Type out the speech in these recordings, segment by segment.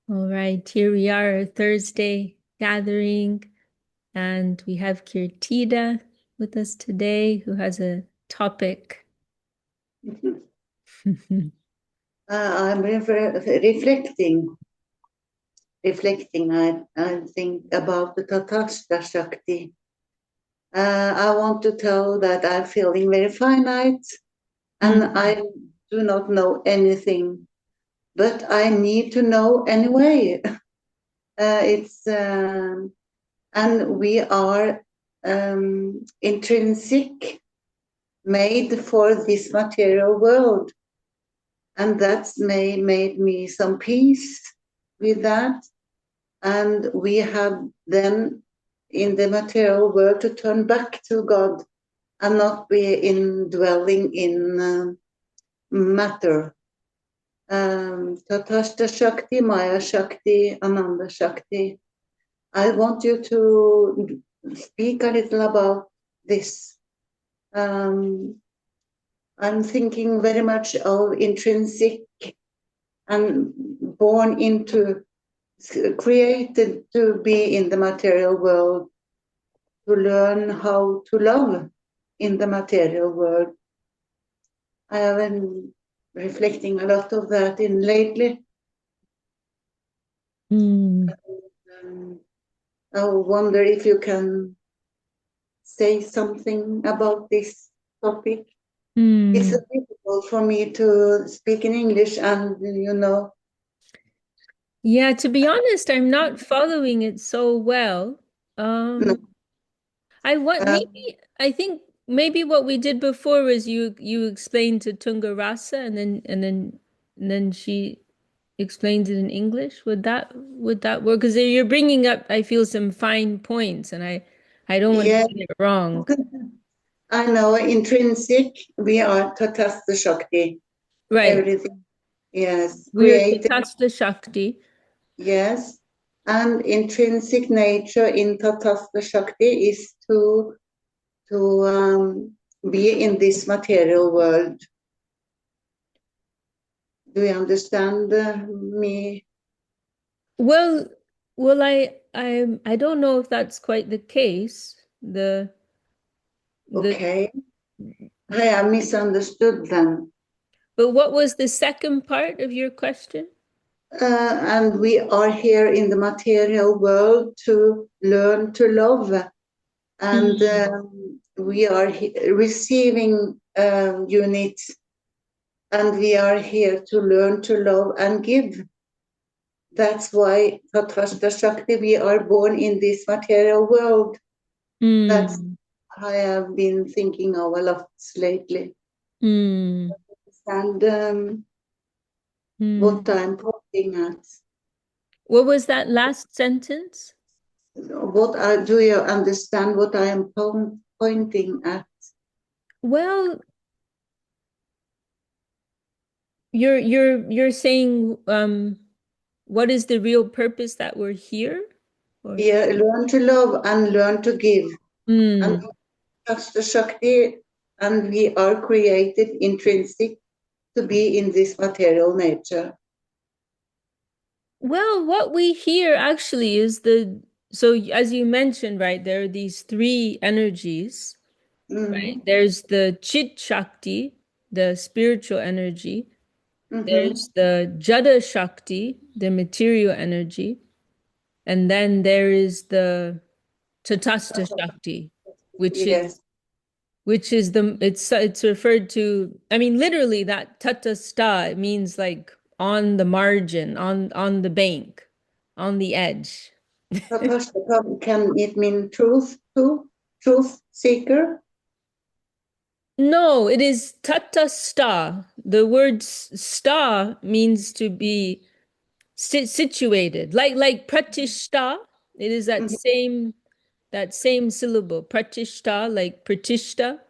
All right, here we are, our Thursday gathering, and we have Kirtida with us today, who has a topic. I'm reflecting. I think about the tatastha-sakti. I want to tell that I'm feeling very finite, and Mm, I do not know anything, but I need to know anyway. It's and we are intrinsic, made for this material world, and that's made me some peace with that. And we have then in the material world to turn back to God and not be indwelling in matter. Tatashta Shakti, Maya Shakti, Ananda Shakti. I want you to speak a little about this. Um, I'm thinking very much of intrinsic and born into, created to be in the material world, to learn how to love in the material world. I have been reflecting a lot of that in lately. mm, Um, I wonder if you can say something about this topic. It's mm. difficult for me to speak in English, and Yeah, to be honest, I'm not following it so well. no, Um, I want uh, maybe I think maybe what we did before was you explained to Tunga Rasa and then she explains it in English. Would that work? Because you're bringing up, I feel, some fine points, and I don't want to yeah, get it wrong. I know intrinsic, we are tatastha Shakti, Right. everything, yes, We are created. tatastha Shakti. Yes, and intrinsic nature in Tatastha Shakti is to be in this material world. Do you understand me? Well, I don't know if that's quite the case. The Okay, I have misunderstood them. But what was the second part of your question? And we are here in the material world to learn to love, and Mm. we are receiving units, and we are here to learn to love and give. That's why Tatrashta Shakti, we are born in this material world. That's Mm. I have been thinking of a lot lately. Mm. And what Mm. I'm pointing at, What was that last sentence? do you understand what I am pointing at? Well, you're saying what is the real purpose that we're here? Or Yeah, learn to love and learn to give. And mm. that's the Shakti, and we are created intrinsic to be in this material nature. Well, what we hear actually is so as you mentioned, right, there are these three energies, right? Mm-hmm. There's the Chit Shakti, the spiritual energy. Mm-hmm. There's the Jada Shakti, the material energy, and then there is the Tatastha Shakti, which is Yes, it's referred to. I mean, literally, that Tatastha means like on the margin, on the bank, on the edge. Tatastha, can it mean truth too? Truth seeker? No, it is Tatastha. The word sta means to be situated, like Pratishta. It is Mhm. that same syllable, Pratishta, like Pratishta.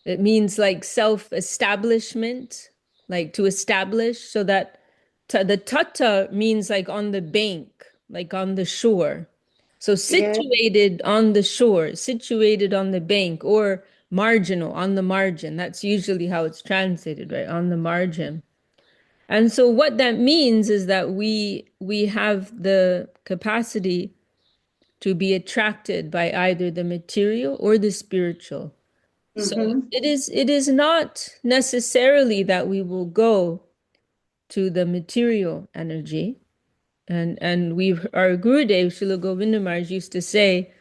It means like self-establishment, like to establish, so that the tata means like on the bank, like on the shore. So Yes, situated on the shore, situated on the bank, or marginal, on the margin. That's usually how it's translated, right? On the margin. And so what that means is that we have the capacity to be attracted by either the material or the spiritual. So Mm-hmm. it is not necessarily that we will go to the material energy. And we've our Gurudev Srila Govinda Maharaj used to say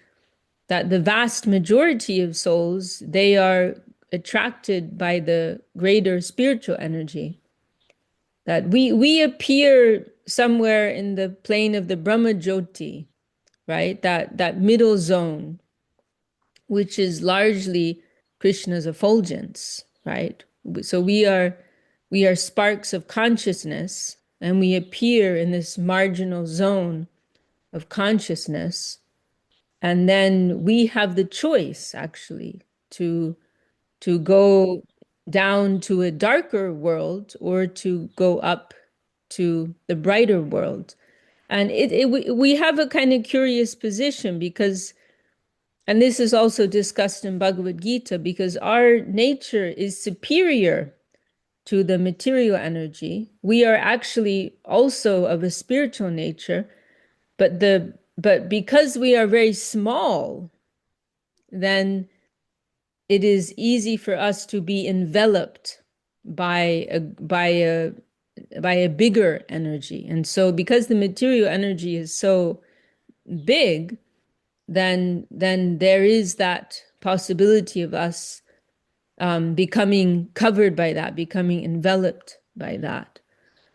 that the vast majority of souls, they are attracted by the greater spiritual energy. That we appear somewhere in the plane of the Brahma Jyoti, right? That middle zone, which is largely Krishna's effulgence, right? So we are sparks of consciousness, and we appear in this marginal zone of consciousness, and then we have the choice actually to go down to a darker world or to go up to the brighter world. And we have a kind of curious position because, and this is also discussed in Bhagavad Gita, because our nature is superior to the material energy. We are actually also of a spiritual nature, but because we are very small, then it is easy for us to be enveloped by a bigger energy. And so because the material energy is so big, then there is that possibility of us becoming covered by that, becoming enveloped by that.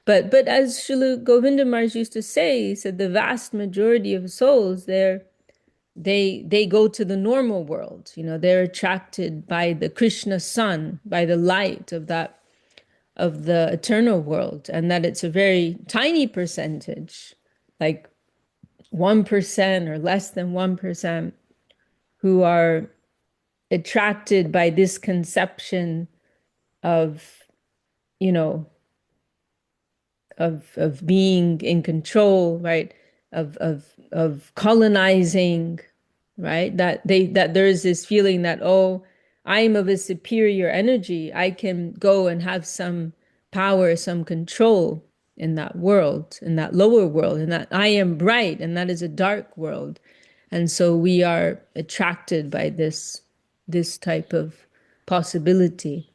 But as Srila Govinda Maharaj used to say, he said the vast majority of souls, they go to the normal world. They're attracted by the Krishna sun, by the light of the eternal world, and that it's a very tiny percentage, like 1% or less than 1%, who are attracted by this conception of, you know, of being in control, right? Of colonizing, right? That there's this feeling that, oh, I'm of a superior energy. I can go and have some power, some control in that world, in that lower world, and that I am bright, and that is a dark world. And so we are attracted by this type of possibility.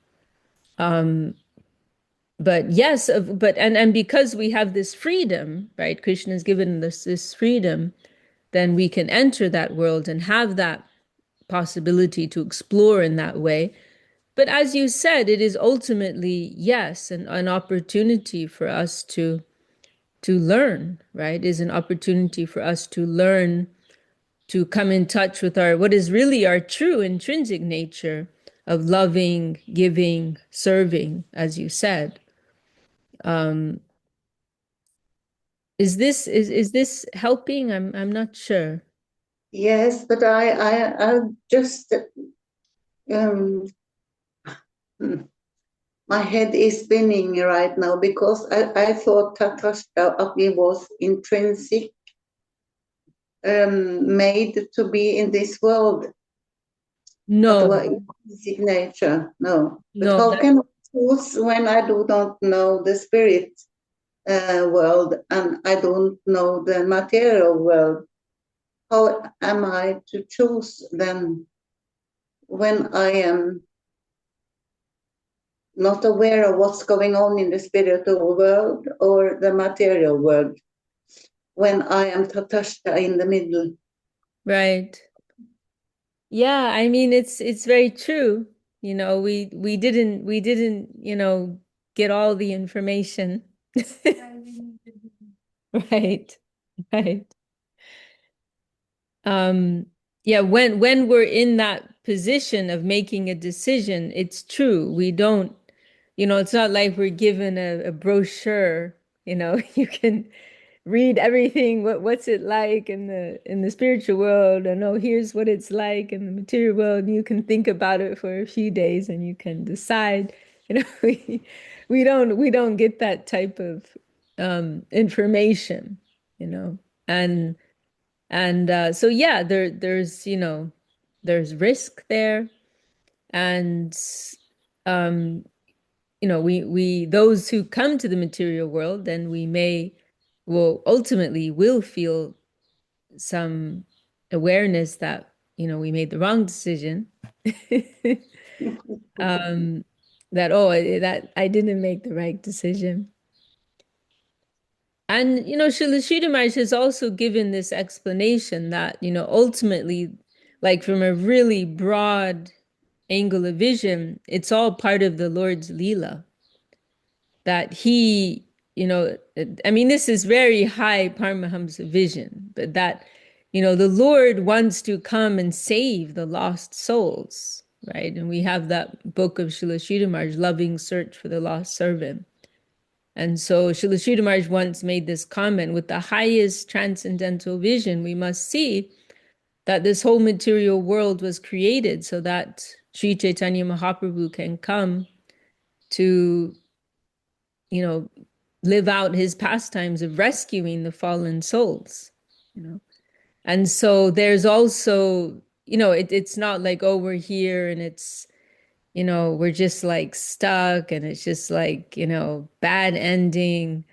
But yes, and because we have this freedom, right? Krishna has given us this freedom, then we can enter that world and have that possibility to explore in that way. But as you said, it is ultimately, yes, an opportunity for us to learn, right? It is an opportunity for us to learn, to come in touch with our what is really our true intrinsic nature of loving, giving, serving, as you said. Is this helping? I'm not sure. Yes, but I just um, hmm, my head is spinning right now because I thought tatastha-sakti was intrinsic, made to be in this world, but No, what intrinsic nature? No. But no, how that can I choose when I do not know the spirit world and I don't know the material world? How am I to choose then when I am not aware of what's going on in the spiritual world or the material world, when I am tatastha in the middle? right. Yeah, I mean it's very true. We didn't get all the information. Right. Right. Um, yeah, when we're in that position of making a decision, it's true. We don't, it's not like we're given a brochure, you can read everything, what's it like in the spiritual world, and oh, here's what it's like in the material world, and you can think about it for a few days and you can decide. We don't get that type of information, you know. And so yeah, there's risk there, and we those who come to the material world, then will ultimately will feel some awareness that, we made the wrong decision. um, that, that I didn't make the right decision. And, Srila Maharaj has also given this explanation that, ultimately, like from a really broad angle of vision, it's all part of the Lord's Leela. That he, I mean, this is very high Paramahamsa vision, but that, the Lord wants to come and save the lost souls, right? And we have that book of Srila Sridhar Maharaj, Loving Search for the Lost Servant. And so Srila Sridhar Maharaj once made this comment: with the highest transcendental vision, we must see that this whole material world was created so that Sri Chaitanya Mahaprabhu can come to, you know, live out his pastimes of rescuing the fallen souls, you know. And so there's also, it's not like, oh, we're here and it's, we're just like stuck and it's just like, bad ending.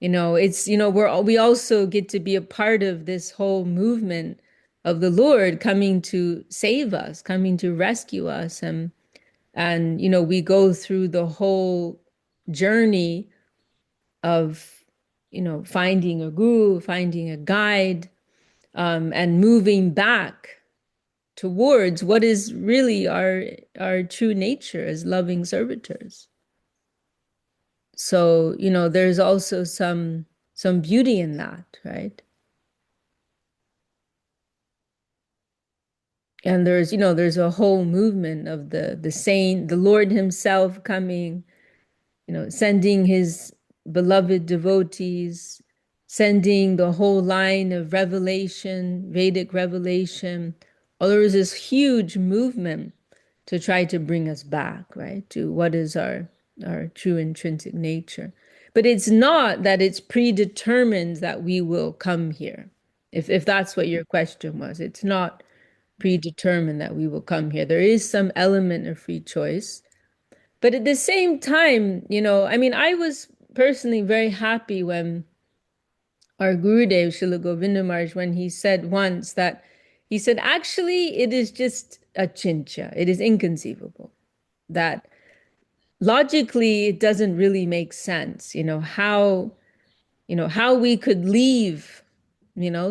It's, we also get to be a part of this whole movement of the Lord coming to save us, coming to rescue us. And, we go through the whole journey of, finding a guru, finding a guide, and moving back towards what is really our true nature as loving servitors. So, there's also some beauty in that, right? And there's a whole movement of the saint, the Lord himself coming, sending his beloved devotees, sending the whole line of revelation, Vedic revelation. Oh, there was this huge movement to try to bring us back, right, to what is our true intrinsic nature. But it's not that it's predetermined that we will come here. If that's what your question was, it's not predetermined that we will come here. There is some element of free choice. But at the same time, I mean, I was personally very happy when our Gurudev, Srila Govinda Maharaj, when he said once that, he said, actually, it is just a chincha. It is inconceivable that logically it doesn't really make sense, how we could leave,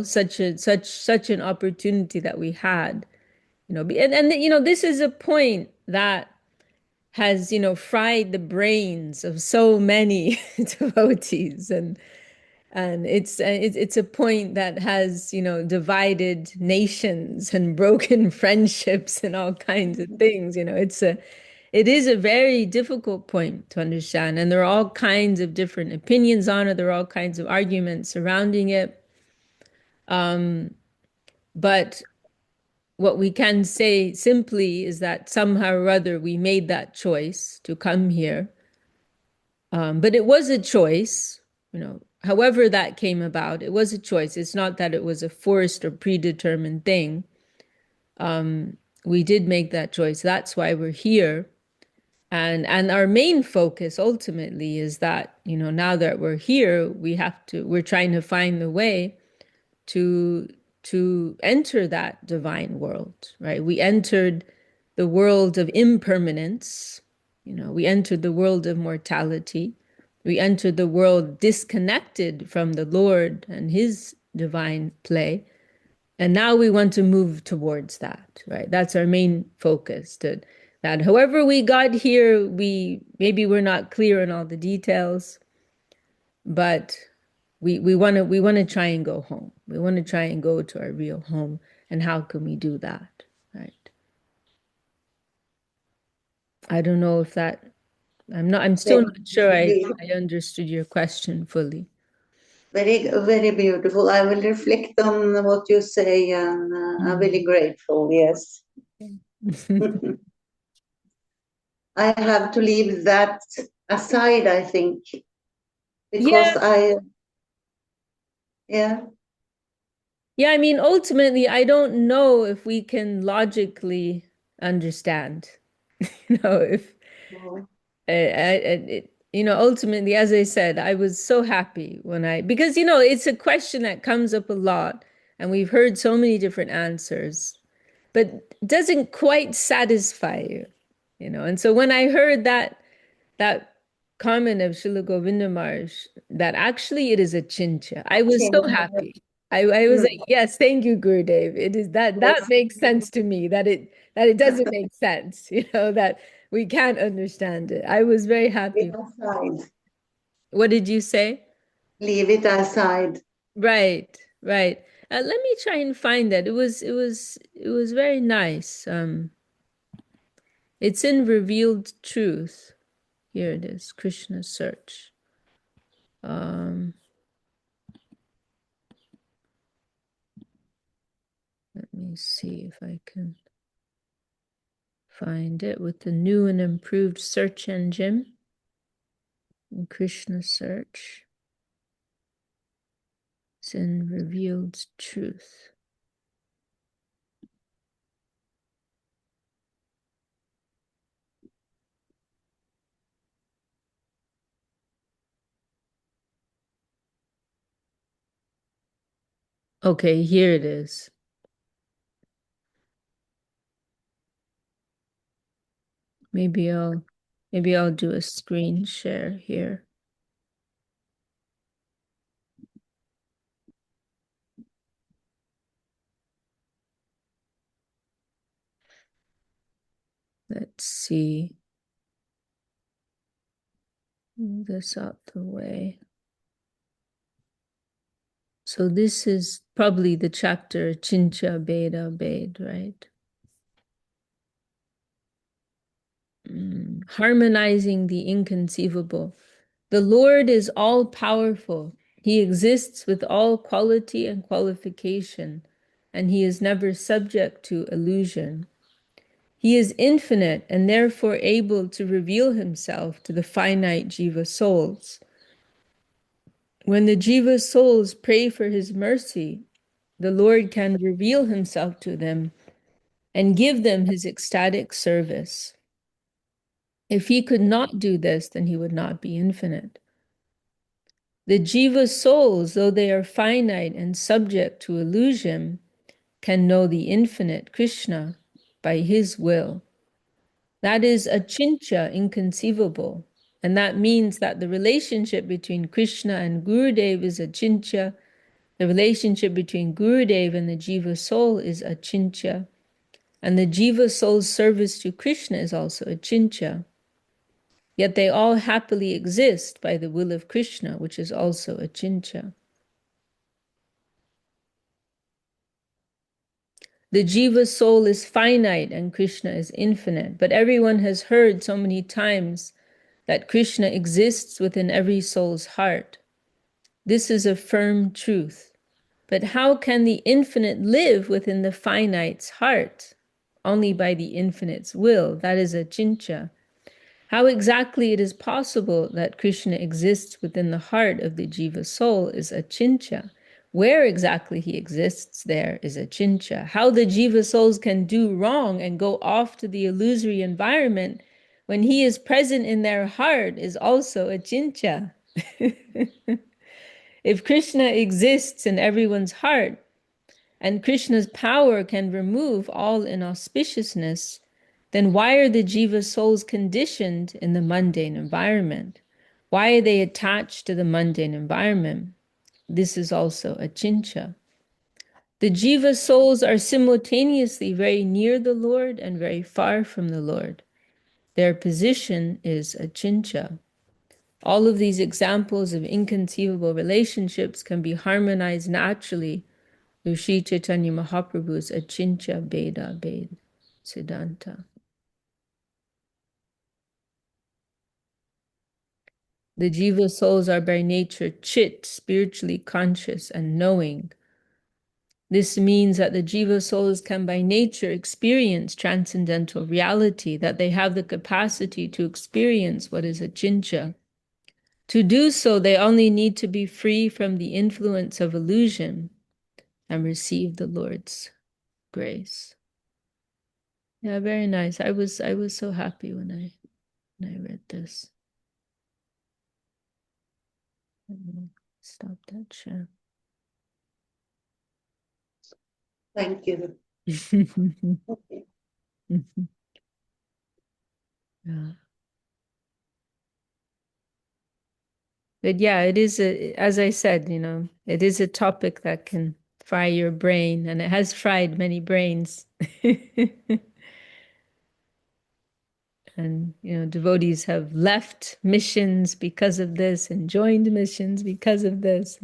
such an opportunity that we had, and this is a point that has, fried the brains of so many devotees, and it's a point that has, divided nations and broken friendships and all kinds of things. It is a very difficult point to understand, and there are all kinds of different opinions on it. There are all kinds of arguments surrounding it. But what we can say simply is that somehow or other we made that choice to come here. But it was a choice, however that came about, it was a choice. It's not that it was a forced or predetermined thing. We did make that choice. That's why we're here. And our main focus ultimately is that, now that we're here, we're trying to find the way to enter that divine world, right? We entered the world of impermanence, we entered the world of mortality. We entered the world disconnected from the Lord and his divine play. And now we want to move towards that, right? That's our main focus. That however we got here, maybe we're not clear on all the details, but we want to try and go home. We want to try and go to our real home. And how can we do that, right? I don't know if that I'm still not sure I understood your question fully. Very, very beautiful. I will reflect on what you say, and I'm really grateful. Yes. I have to leave that aside, I think, because Yeah, yeah. yeah, I mean, ultimately, I don't know if we can logically understand, if No. Ultimately, as I said, I was so happy because, it's a question that comes up a lot, and we've heard so many different answers, but doesn't quite satisfy you. And so when I heard that comment of Srila Govinda Maharaj, that actually it is a chincha, I was so happy. I was like, Mm. yes, thank you, Gurudev. It is that Yes, makes sense to me, that it doesn't make sense, that we can't understand it. I was very leave happy. it aside. What did you say? Leave it aside. Right, right. Let me try and find that. It was very nice. It's in Revealed Truth. Here it is, Krishna Search. Um, Let me see if I can find it with the new and improved search engine in Krishna Search. It's in Revealed Truth. Okay, here it is. Maybe I'll do a screen share here. Let's see. Move this out the way. So this is probably the chapter Chincha Beda Bed, right? Harmonizing the inconceivable. The Lord is all powerful. He exists with all quality and qualification, and he is never subject to illusion. He is infinite and therefore able to reveal himself to the finite jiva souls. When the jiva souls pray for his mercy, the Lord can reveal himself to them and give them his ecstatic service. If he could not do this, then he would not be infinite. The jiva souls, though they are finite and subject to illusion, can know the infinite Krishna by his will. That is achintya, inconceivable. And that means that the relationship between Krishna and Gurudev is achintya. The relationship between Gurudev and the jiva soul is achintya. And the jiva soul's service to Krishna is also achintya. Yet they all happily exist by the will of Krishna, which is also achintya. The jiva soul is finite and Krishna is infinite, but everyone has heard so many times that Krishna exists within every soul's heart. This is a firm truth. But how can the infinite live within the finite's heart? Only by the infinite's will. That is achintya. How exactly it is possible that Krishna exists within the heart of the jiva soul is achintya. Where exactly he exists there is achintya. How the jiva souls can do wrong and go off to the illusory environment when he is present in their heart is also achintya. If Krishna exists in everyone's heart, and Krishna's power can remove all inauspiciousness, then why are the jiva souls conditioned in the mundane environment? Why are they attached to the mundane environment? This is also achintya. The jiva souls are simultaneously very near the Lord and very far from the Lord. Their position is achintya. All of these examples of inconceivable relationships can be harmonized naturally through Sri Chaitanya Mahaprabhu's Achintya Beda Bed Siddhanta. The jiva souls are by nature chit, spiritually conscious and knowing. This means that the jiva souls can by nature experience transcendental reality, that they have the capacity to experience what is achintya. To do so, they only need to be free from the influence of illusion and receive the Lord's grace. Yeah, very nice. I was so happy when I I read this. Stop that share. Thank you. Okay. Yeah. But yeah, it is as I said, it is a topic that can fry your brain, and it has fried many brains. And, devotees have left missions because of this and joined missions because of this.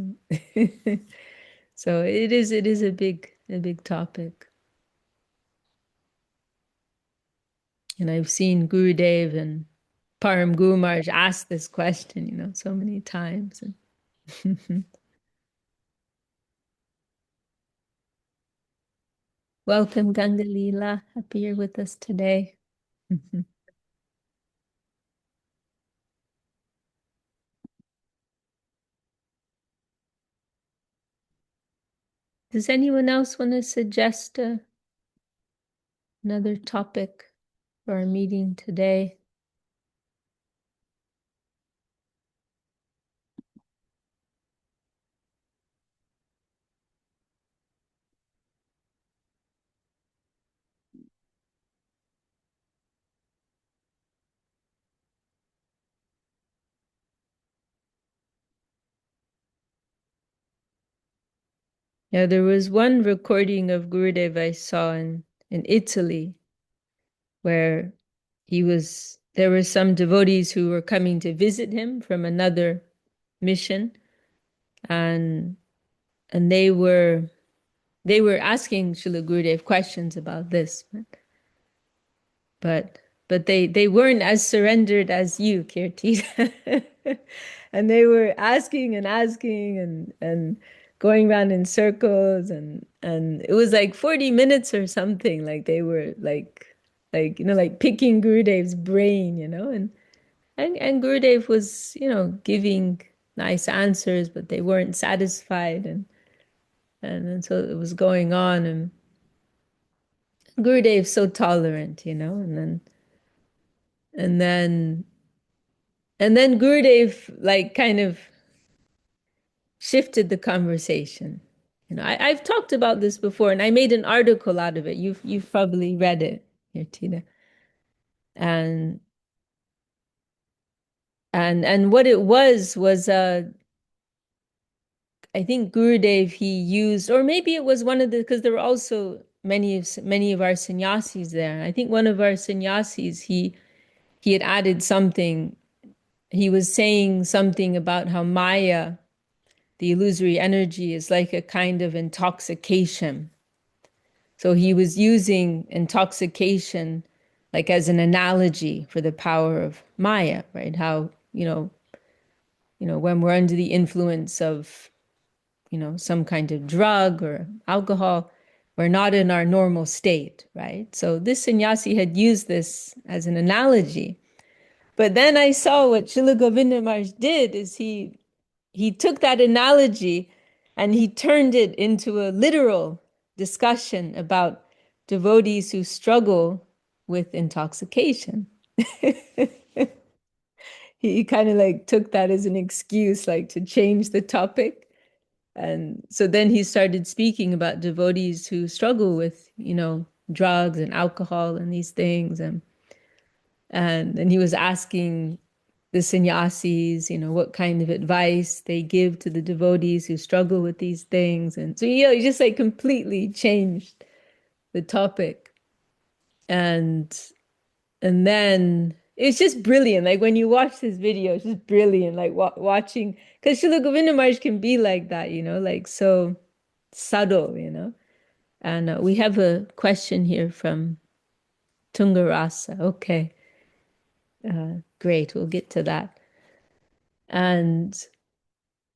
So it is a big topic. And I've seen Gurudev and Param Guru Maharaj ask this question, so many times. Welcome, Ganga Leela. Happy you're with us today. Does anyone else want to suggest another topic for our meeting today? Yeah, there was one recording of Gurudev I saw in Italy where there were some devotees who were coming to visit him from another mission, and they were asking Srila Gurudev questions about this, but they weren't as surrendered as you, Kirti. And they were asking and asking and going around in circles, and it was like 40 minutes or something. Like they were like picking Gurudev's brain, and Gurudev was, giving nice answers, but they weren't satisfied, and so it was going on, and Gurudev's so tolerant, and then and then Gurudev like kind of shifted the conversation. I've talked about this before, and I made an article out of it. You've probably read it here, Tina. And and what it was I think Gurudev he used, or maybe it was one of the, because there were also many of our sannyasis there. I think one of our sannyasis he had added something. He was saying something about how Maya, the illusory energy, is like a kind of intoxication. So he was using intoxication like as an analogy for the power of Maya, right? How, when we're under the influence of, some kind of drug or alcohol, we're not in our normal state, right? So this sannyasi had used this as an analogy. But then I saw what Srila Govinda Maharaj did is he took that analogy and he turned it into a literal discussion about devotees who struggle with intoxication. He kind of like took that as an excuse, like to change the topic. And so then he started speaking about devotees who struggle with, drugs and alcohol and these things. And he was asking the sannyasis, what kind of advice they give to the devotees who struggle with these things. And so, he just like completely changed the topic. And then it's just brilliant. Like when you watch this video, it's just brilliant. Like watching, because Srila Govinda Maharaj can be like that, like so subtle. And we have a question here from Tungarasa. Okay, great. We'll get to that. And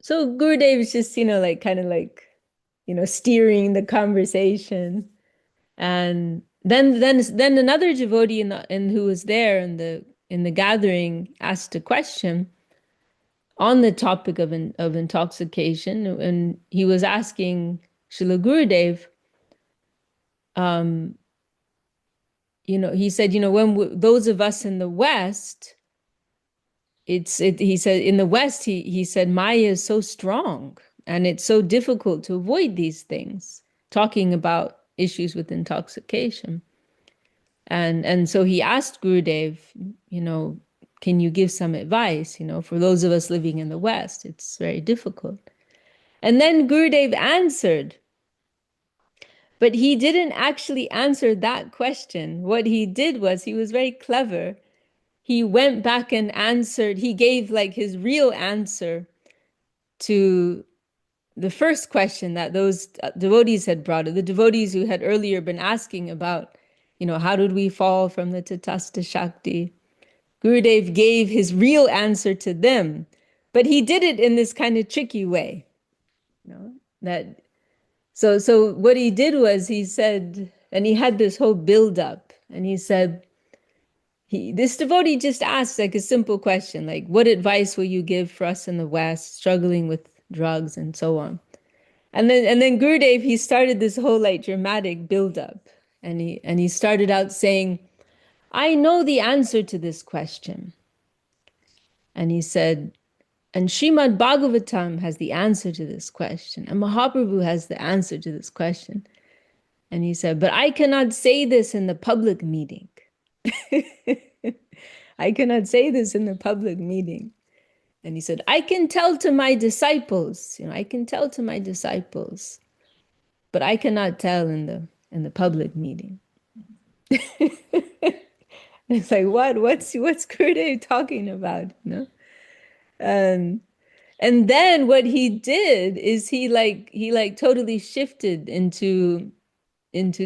so Gurudev is just, like kind of like, steering the conversation. And then another devotee who was there in the gathering asked a question on the topic of intoxication, and he was asking Srila Gurudev, he said, when those of us in the West he said in the West, he said Maya is so strong and it's so difficult to avoid these things, talking about issues with intoxication. And so he asked Gurudev, you know, can you give some advice? You know, for those of us living in the West, it's very difficult. And then Gurudev answered, but he didn't actually answer that question. What he did was he was very clever. He went back and answered, he gave like his real answer to the first question that those devotees had brought, the devotees who had earlier been asking about, you know, how did we fall from the tatastha-sakti? Gurudev gave his real answer to them, but he did it in this kind of tricky way, you know, that so what he did was he said, and he had this whole build up, and he said, this devotee just asked like a simple question, like, what advice will you give for us in the West struggling with drugs and so on? And then Gurudev, he started this whole like dramatic build up, and he started out saying, I know the answer to this question. And he said, and Srimad Bhagavatam has the answer to this question, and Mahaprabhu has the answer to this question. And he said, but I cannot say this in the public meeting. I cannot say this in the public meeting. And he said, I can tell to my disciples, you know, I can tell to my disciples, but I cannot tell in the public meeting. It's like, what? What's Gurudev talking about? You know? Um, and then what he did is he totally shifted into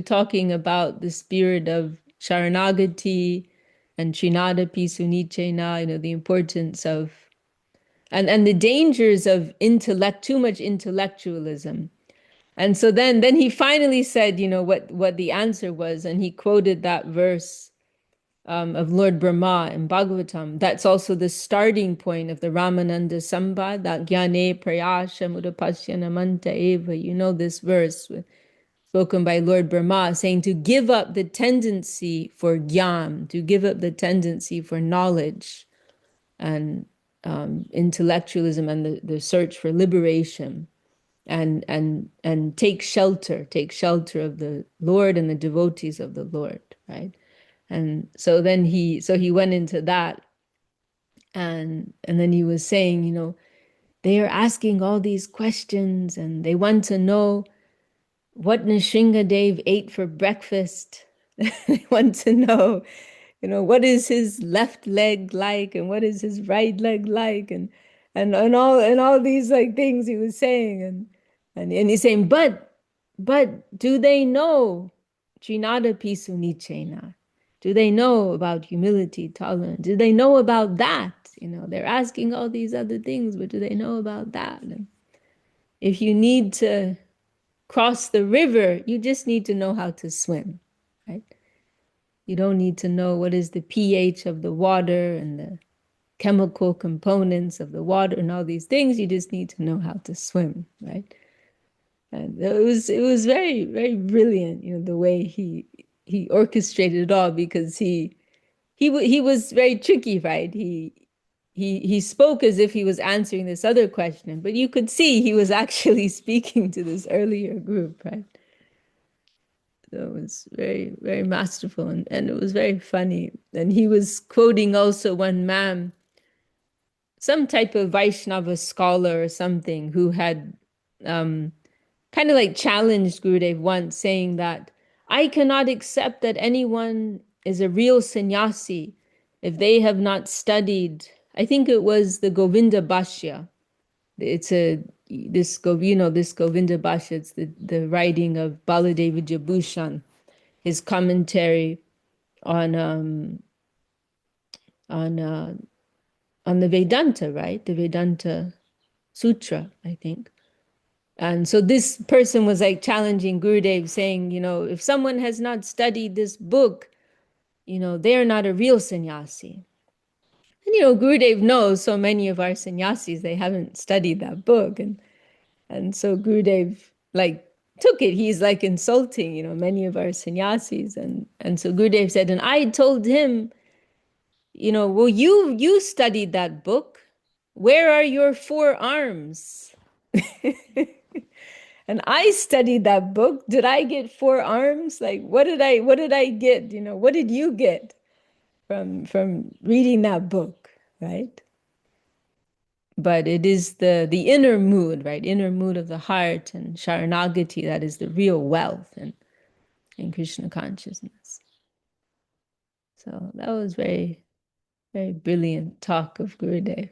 talking about the spirit of Sharanagati and Trinada Pisunichena, you know, the importance of and the dangers of too much intellectualism. And so then he finally said, you know, what the answer was, and he quoted that verse of Lord Brahma in Bhagavatam. That's also the starting point of the Ramananda Sambad, that Jnane Prayasha Mudapasyana Manta Eva. You know this verse spoken by Lord Brahma, saying to give up the tendency for jnana, to give up the tendency for knowledge and intellectualism and the search for liberation, and take shelter of the Lord and the devotees of the Lord, right? And so then he went into that, and then he was saying, you know, they are asking all these questions and they want to know what Nishingadev ate for breakfast. They want to know, you know, what is his left leg like and what is his right leg like, and all these like things he was saying, and he's saying, but do they know Trinada Pisu Nichena? Do they know about humility, tolerance? Do they know about that? You know, they're asking all these other things, but do they know about that? And if you need to cross the river, you just need to know how to swim, right? You don't need to know what is the pH of the water and the chemical components of the water and all these things. You just need to know how to swim, right? And it was very, very brilliant, you know, the way he orchestrated it all, because he was very tricky, right? He spoke as if he was answering this other question, but you could see he was actually speaking to this earlier group, right? So it was very, very masterful, and it was very funny. And he was quoting also one man, some type of Vaishnava scholar or something, who had kind of like challenged Gurudev once, saying that I cannot accept that anyone is a real sannyasi if they have not studied. I think it was the Govinda Bhashya. It's this Govinda Bhashya. It's the writing of Baladev Vijayabhushan, his commentary on on uh, on the Vedanta, right? The Vedanta Sutra, I think. And so this person was like challenging Gurudev, saying, you know, if someone has not studied this book, you know, they're not a real sannyasi. And you know, Gurudev knows so many of our sannyasis, they haven't studied that book, and so Gurudev like took it. He's like insulting, you know, many of our sannyasis, and so Gurudev said, and I told him well, you studied that book. Where are your four arms? And I studied that book. Did I get four arms? Like, what did I get? What did you get from reading that book, right? But it is the inner mood, right? Inner mood of the heart and Sharanagati that is the real wealth in Krishna consciousness. So that was very, very brilliant talk of Gurudev.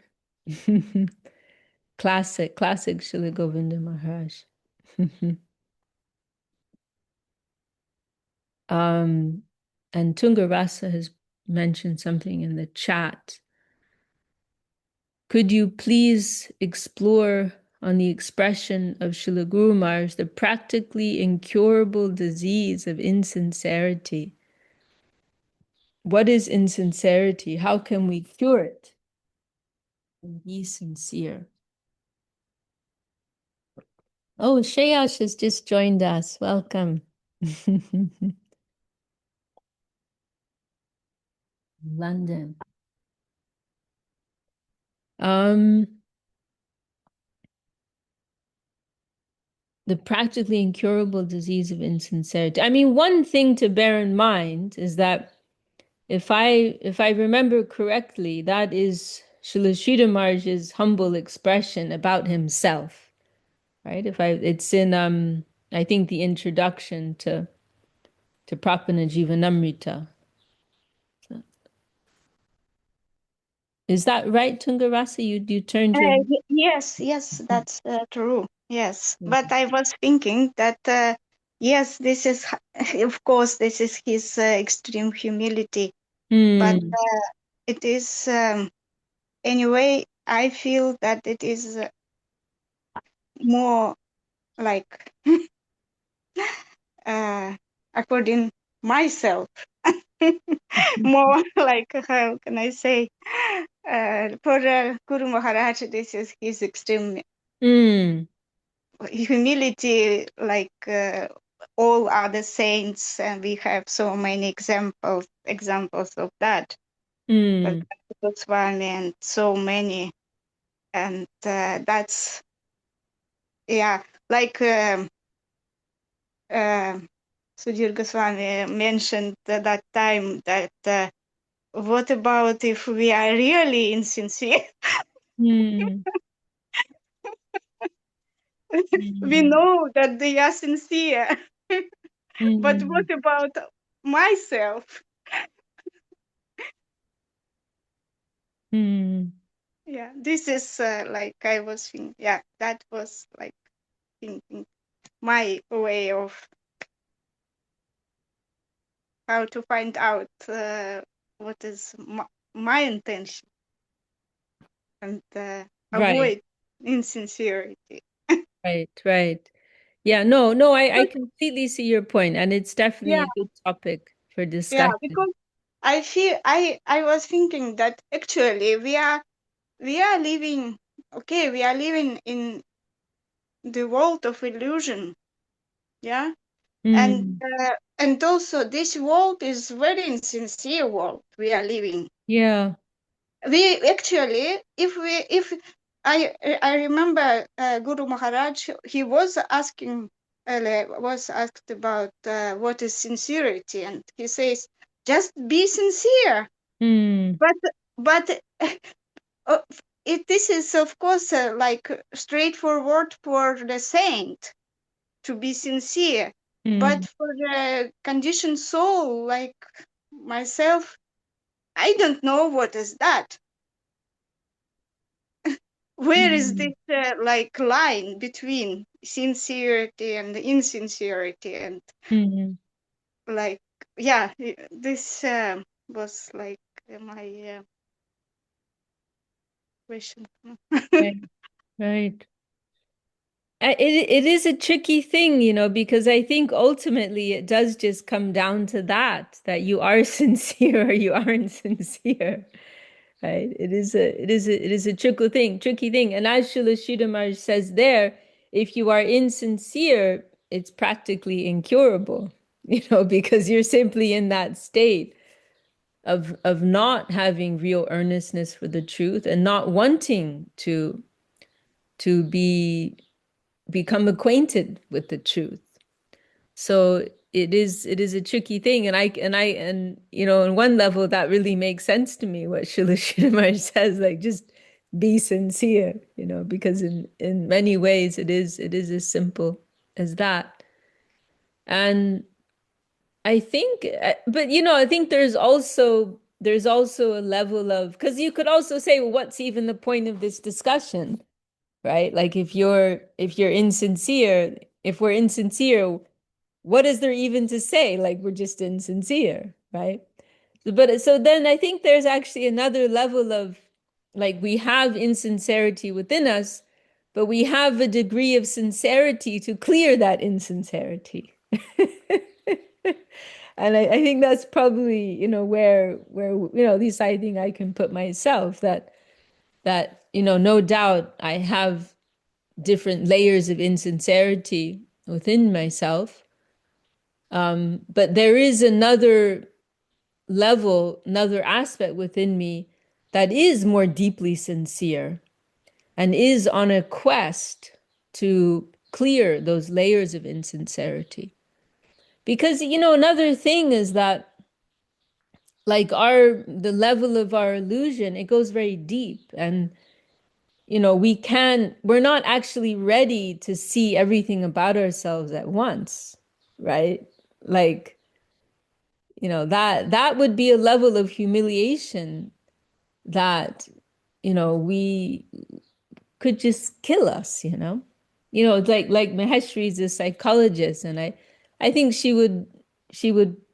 Classic Srila Govinda Maharaj. um, and Tungarasa has mentioned something in the chat. Could you please explore on the expression of Srila Guru Maharaj, the practically incurable disease of insincerity? What is insincerity? How can we cure it and be sincere? Oh, Shayash has just joined us. Welcome. London. Um, the practically incurable disease of insincerity. I mean, one thing to bear in mind is that if I remember correctly, that is Srila Sridhar Maharaj's humble expression about himself, right? It's in I think the introduction to Prapana Jivanamrita. So, is that right, Tungarasa? You turned your Yes, yes, that's true. Yes, but I was thinking that yes, this is of course this is his extreme humility, but hmm, it is anyway. I feel that it is more like uh, according myself, more like how can I say for Guru Maharaj, this is his extreme hmm, humility, like all other saints, and we have so many examples of that. But hmm, Goswami and so many, and that's yeah, like uh, Sudhir Goswami mentioned at that time that what about if we are really insincere? hmm, We hmm, know that they are sincere, but hmm, what about myself? hmm. Yeah, this is like I was thinking. Yeah, that was like thinking my way of how to find out what is my intention and Right, avoid insincerity. right. Yeah, no, I But completely see your point, and it's definitely yeah, a good topic for yeah, discussion. because I feel I was thinking that actually we are living okay, we are living in the world of illusion. Yeah, Mm, and also this world is very insincere world we are living. yeah. We actually, if I remember Guru Maharaj, he was asking was asked about what is sincerity, and he says just be sincere. Mm, But uh, this is of course like straightforward for the saint to be sincere, but mm, for the conditioned soul like myself, I don't know what is that. Where is mm, this like line between sincerity and insincerity? And mm. like yeah, this was like my question. Right, right. It is a tricky thing, because I think ultimately it does just come down to that you are sincere or you aren't sincere. Right? It is a tricky thing. And as Srila Sridhar says there, if you are insincere, it's practically incurable, because you're simply in that state. of not having real earnestness for the truth and not wanting to become acquainted with the truth. So it is a tricky thing, and in one level that really makes sense to me what Srila Sridhar says, like just be sincere, because in many ways it is as simple as that. And I think, but I think there's also a level of, because you could also say, well, what's even the point of this discussion, right? Like if you're insincere, if we're insincere, what is there even to say? Like we're just insincere, right? But so then I think there's actually another level of, like, we have insincerity within us, but we have a degree of sincerity to clear that insincerity. And I think that's probably, where at least I think I can put myself, that no doubt I have different layers of insincerity within myself. But there is another level, another aspect within me that is more deeply sincere and is on a quest to clear those layers of insincerity. Because, another thing is that, like, the level of our illusion, it goes very deep. And, we're not actually ready to see everything about ourselves at once, right? Like, that would be a level of humiliation that, we could just kill us, it's like Maheshri is a psychologist, and I think she would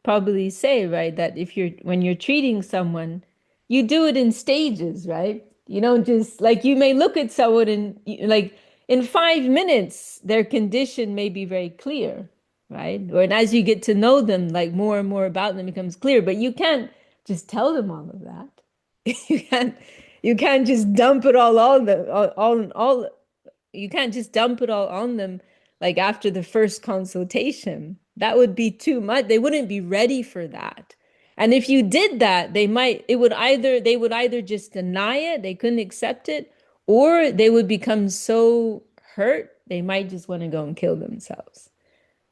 probably say, right, that when you're treating someone, you do it in stages, right? You don't just, like, you may look at someone and like in 5 minutes their condition may be very clear, right? Or, and as you get to know them, like more and more about them becomes clear, but you can't just tell them all of that. You can't just dump it all you can't just dump it all on them, like after the first consultation. That would be too much. They wouldn't be ready for that. And if you did that, they would either just deny it, they couldn't accept it, or they would become so hurt, they might just want to go and kill themselves,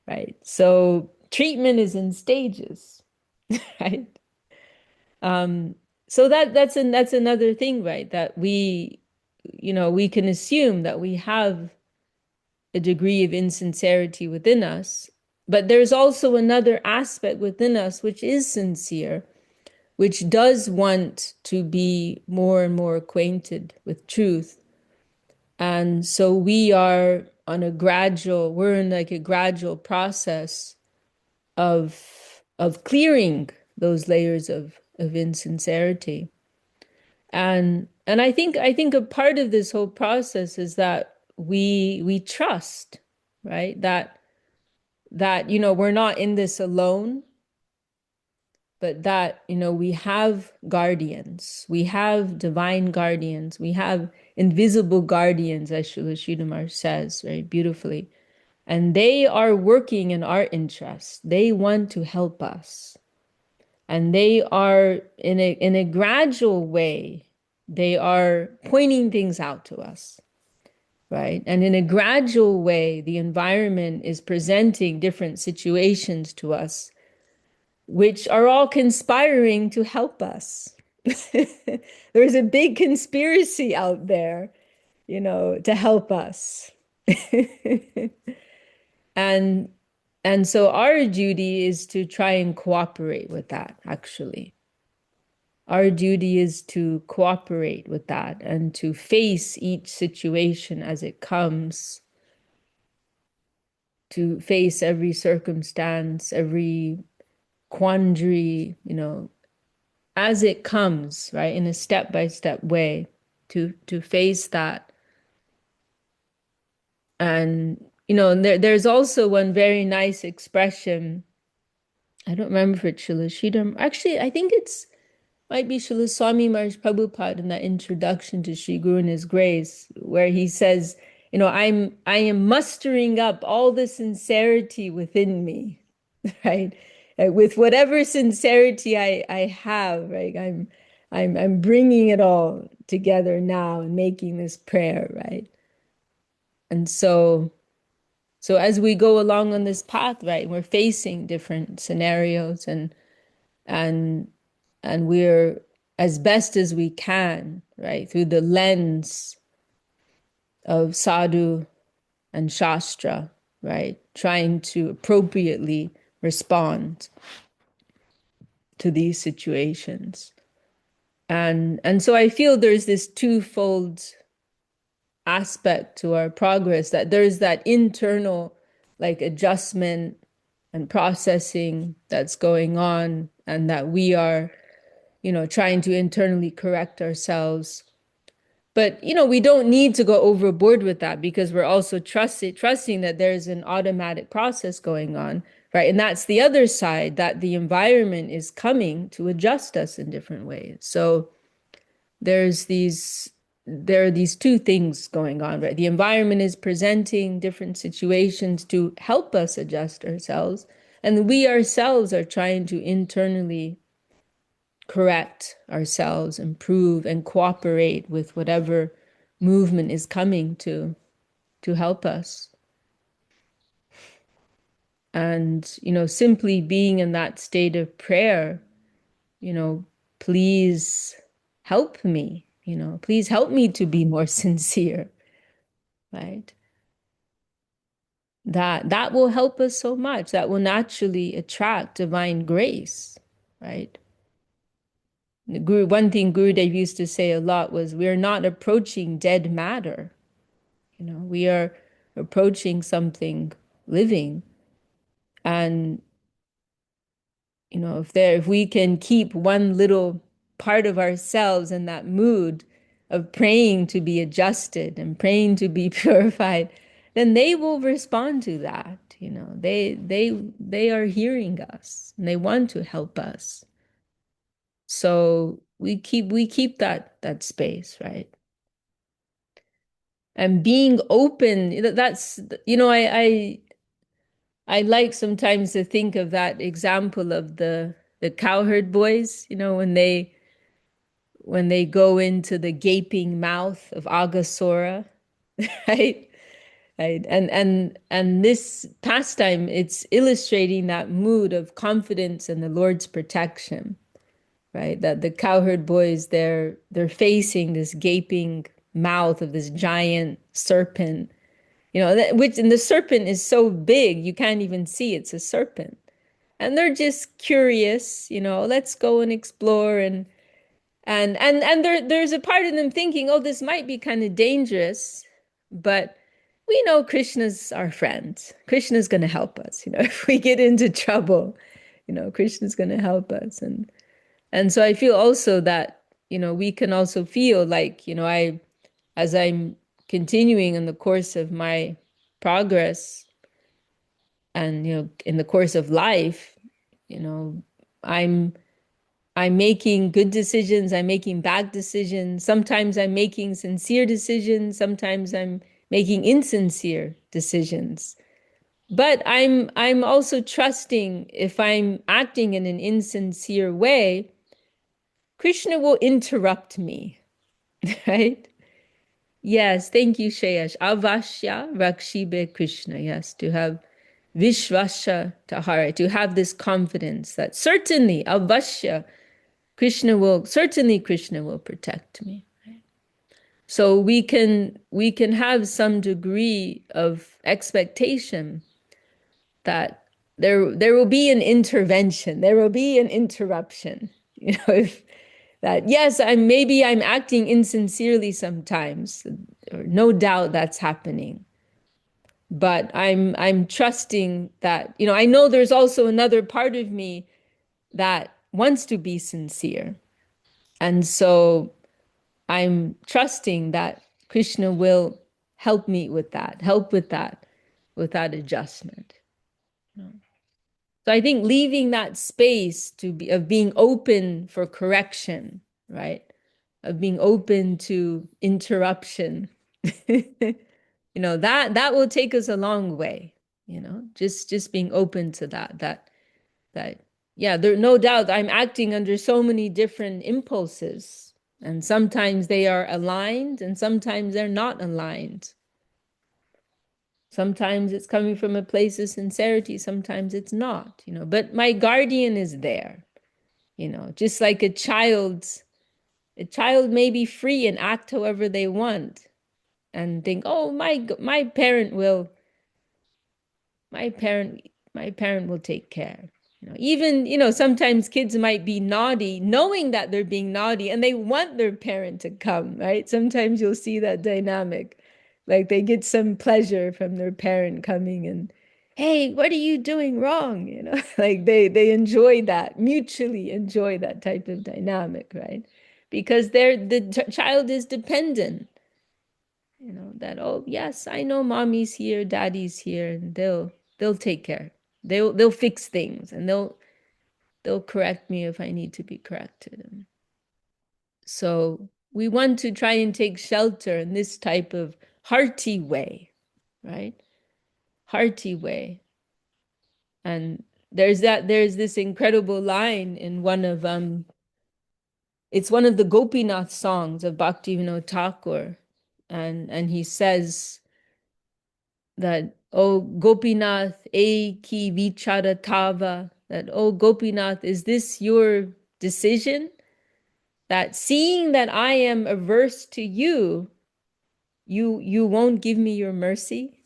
right? So treatment is in stages, right? So that's another thing, right? That we can assume that we have a degree of insincerity within us, but there's also another aspect within us which is sincere, which does want to be more and more acquainted with truth. And so we're in like a gradual process of clearing those layers of insincerity. And I think a part of this whole process is that we trust, right? That we're not in this alone, but that we have guardians, we have divine guardians, we have invisible guardians, as Srila Sridhar says very beautifully, and they are working in our interest. They want to help us, and they are in a gradual way, they are pointing things out to us, right? And in a gradual way, the environment is presenting different situations to us, which are all conspiring to help us. There's a big conspiracy out there, to help us. and and so our duty is to try and cooperate with that, actually. Our duty is to cooperate with that and to face each situation as it comes, to face every circumstance, every quandary, as it comes, right, in a step-by-step way, to face that. And there's also one very nice expression. I don't remember if it's Srila Sridhar. Actually, I think it's might be Srila Swami Maharaj Prabhupada in that introduction to Sri Guru and His Grace, where he says, I am mustering up all the sincerity within me, right? with whatever sincerity I have, right? I'm bringing it all together now and making this prayer, right? And so as we go along on this path, right, we're facing different scenarios and and we're as best as we can, right, through the lens of sadhu and shastra, right, trying to appropriately respond to these situations. And so I feel there's this twofold aspect to our progress, that there's that internal like adjustment and processing that's going on, and that we are, trying to internally correct ourselves. But, we don't need to go overboard with that, because we're also trusting that there's an automatic process going on, right? And that's the other side, that the environment is coming to adjust us in different ways. So there's these there are these two things going on, right? The environment is presenting different situations to help us adjust ourselves, and we ourselves are trying to internally correct ourselves, improve, and cooperate with whatever movement is coming to help us. And, simply being in that state of prayer, please help me, please help me to be more sincere, right? That will help us so much. That will naturally attract divine grace, right? One thing Gurudev used to say a lot was, we're not approaching dead matter. We are approaching something living. And, if we can keep one little part of ourselves in that mood of praying to be adjusted and praying to be purified, then they will respond to that. They are hearing us and they want to help us. So we keep that space, right? And being open, that's, I like sometimes to think of that example of the cowherd boys, when they go into the gaping mouth of Agasura, right? Right. And this pastime, it's illustrating that mood of confidence in the Lord's protection, right? That the cowherd boys, they're facing this gaping mouth of this giant serpent, and the serpent is so big you can't even see it's a serpent. And they're just curious, let's go and explore, and there's a part of them thinking, oh, this might be kind of dangerous, but we know Krishna's our friend. Krishna's going to help us, if we get into trouble, Krishna's going to help us. And so I feel also that, we can also feel like, as I'm continuing in the course of my progress, and, in the course of life, you know, I'm I'm making good decisions, I'm making bad decisions. Sometimes I'm making sincere decisions, sometimes I'm making insincere decisions. But I'm also trusting, if I'm acting in an insincere way, Krishna will interrupt me, right? Yes, thank you, Shayash. Avashya Rakshibe Krishna. Yes, to have Vishvasya Tahara, to have this confidence that certainly, Avashya, Krishna will protect me. So we can have some degree of expectation that there will be an intervention, there will be an interruption. If that, yes, I'm acting insincerely sometimes, or no doubt that's happening. But I'm trusting that, I know there's also another part of me that wants to be sincere. And so I'm trusting that Krishna will help me with that, with that adjustment. So I think leaving that space of being open for correction, right? Of being open to interruption, that will take us a long way, just being open to that yeah, there no doubt I'm acting under so many different impulses, and sometimes they are aligned and sometimes they're not aligned. Sometimes it's coming from a place of sincerity, sometimes it's not, but my guardian is there, just like a child may be free and act however they want and think, oh, my parent will my parent my parent will take care. Even, sometimes kids might be naughty knowing that they're being naughty and they want their parent to come, right? Sometimes you'll see that dynamic, like they get some pleasure from their parent coming and, hey, what are you doing wrong, like they enjoy that, mutually enjoy that type of dynamic, right? Because the child is dependent, that, oh yes, I know mommy's here, daddy's here, and they'll take care. They'll fix things, and they'll correct me if I need to be corrected. And so we want to try and take shelter in this type of hearty way, right? Hearty way. And there's this incredible line in it's one of the Gopinath songs of Bhaktivinoda Thakur, and he says that, oh Gopinath, e ki vichara tava, that, oh Gopinath, is this your decision? That seeing that I am averse to you, you won't give me your mercy?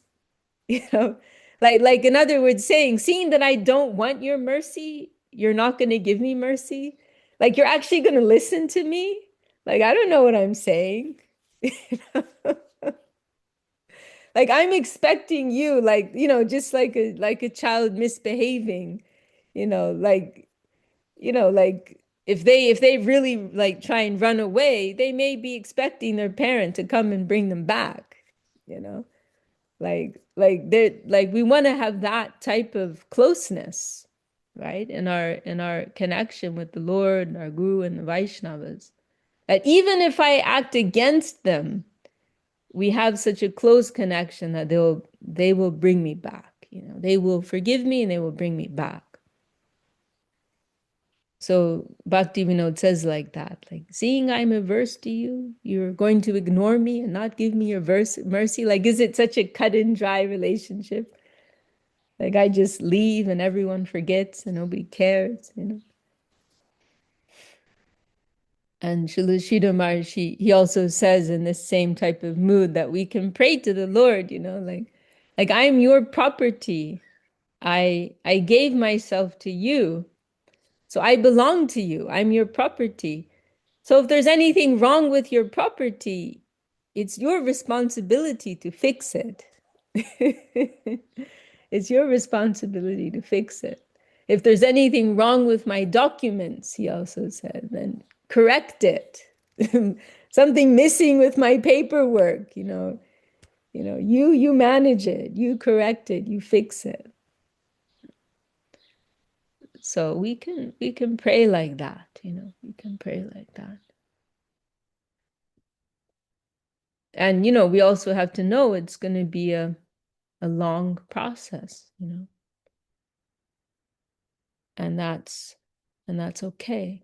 You know, like in other words, saying, seeing that I don't want your mercy, you're not going to give me mercy? Like you're actually going to listen to me? Like, I don't know what I'm saying. Like I'm expecting you, like, just like a child misbehaving, like, like if they really like try and run away, they may be expecting their parent to come and bring them back, you know, like we want to have that type of closeness, right? In our connection with the Lord and our Guru and the Vaishnavas, that even if I act against them, we have such a close connection that they will bring me back. They will forgive me and they will bring me back. So Bhakti Vinod says like that, like, seeing I'm averse to you, you're going to ignore me and not give me your mercy. Like, is it such a cut and dry relationship? Like I just leave and everyone forgets and nobody cares. And Srila Sridhar Maharaj, he also says in this same type of mood that we can pray to the Lord, like I'm your property. I gave myself to you, so I belong to you. I'm your property. So if there's anything wrong with your property, it's your responsibility to fix it. It's your responsibility to fix it. If there's anything wrong with my documents, he also said, then correct it. Something missing with my paperwork, you manage it, you correct it, you fix it. So we can pray like that, we can pray like that. And we also have to know it's going to be a long process, and that's okay.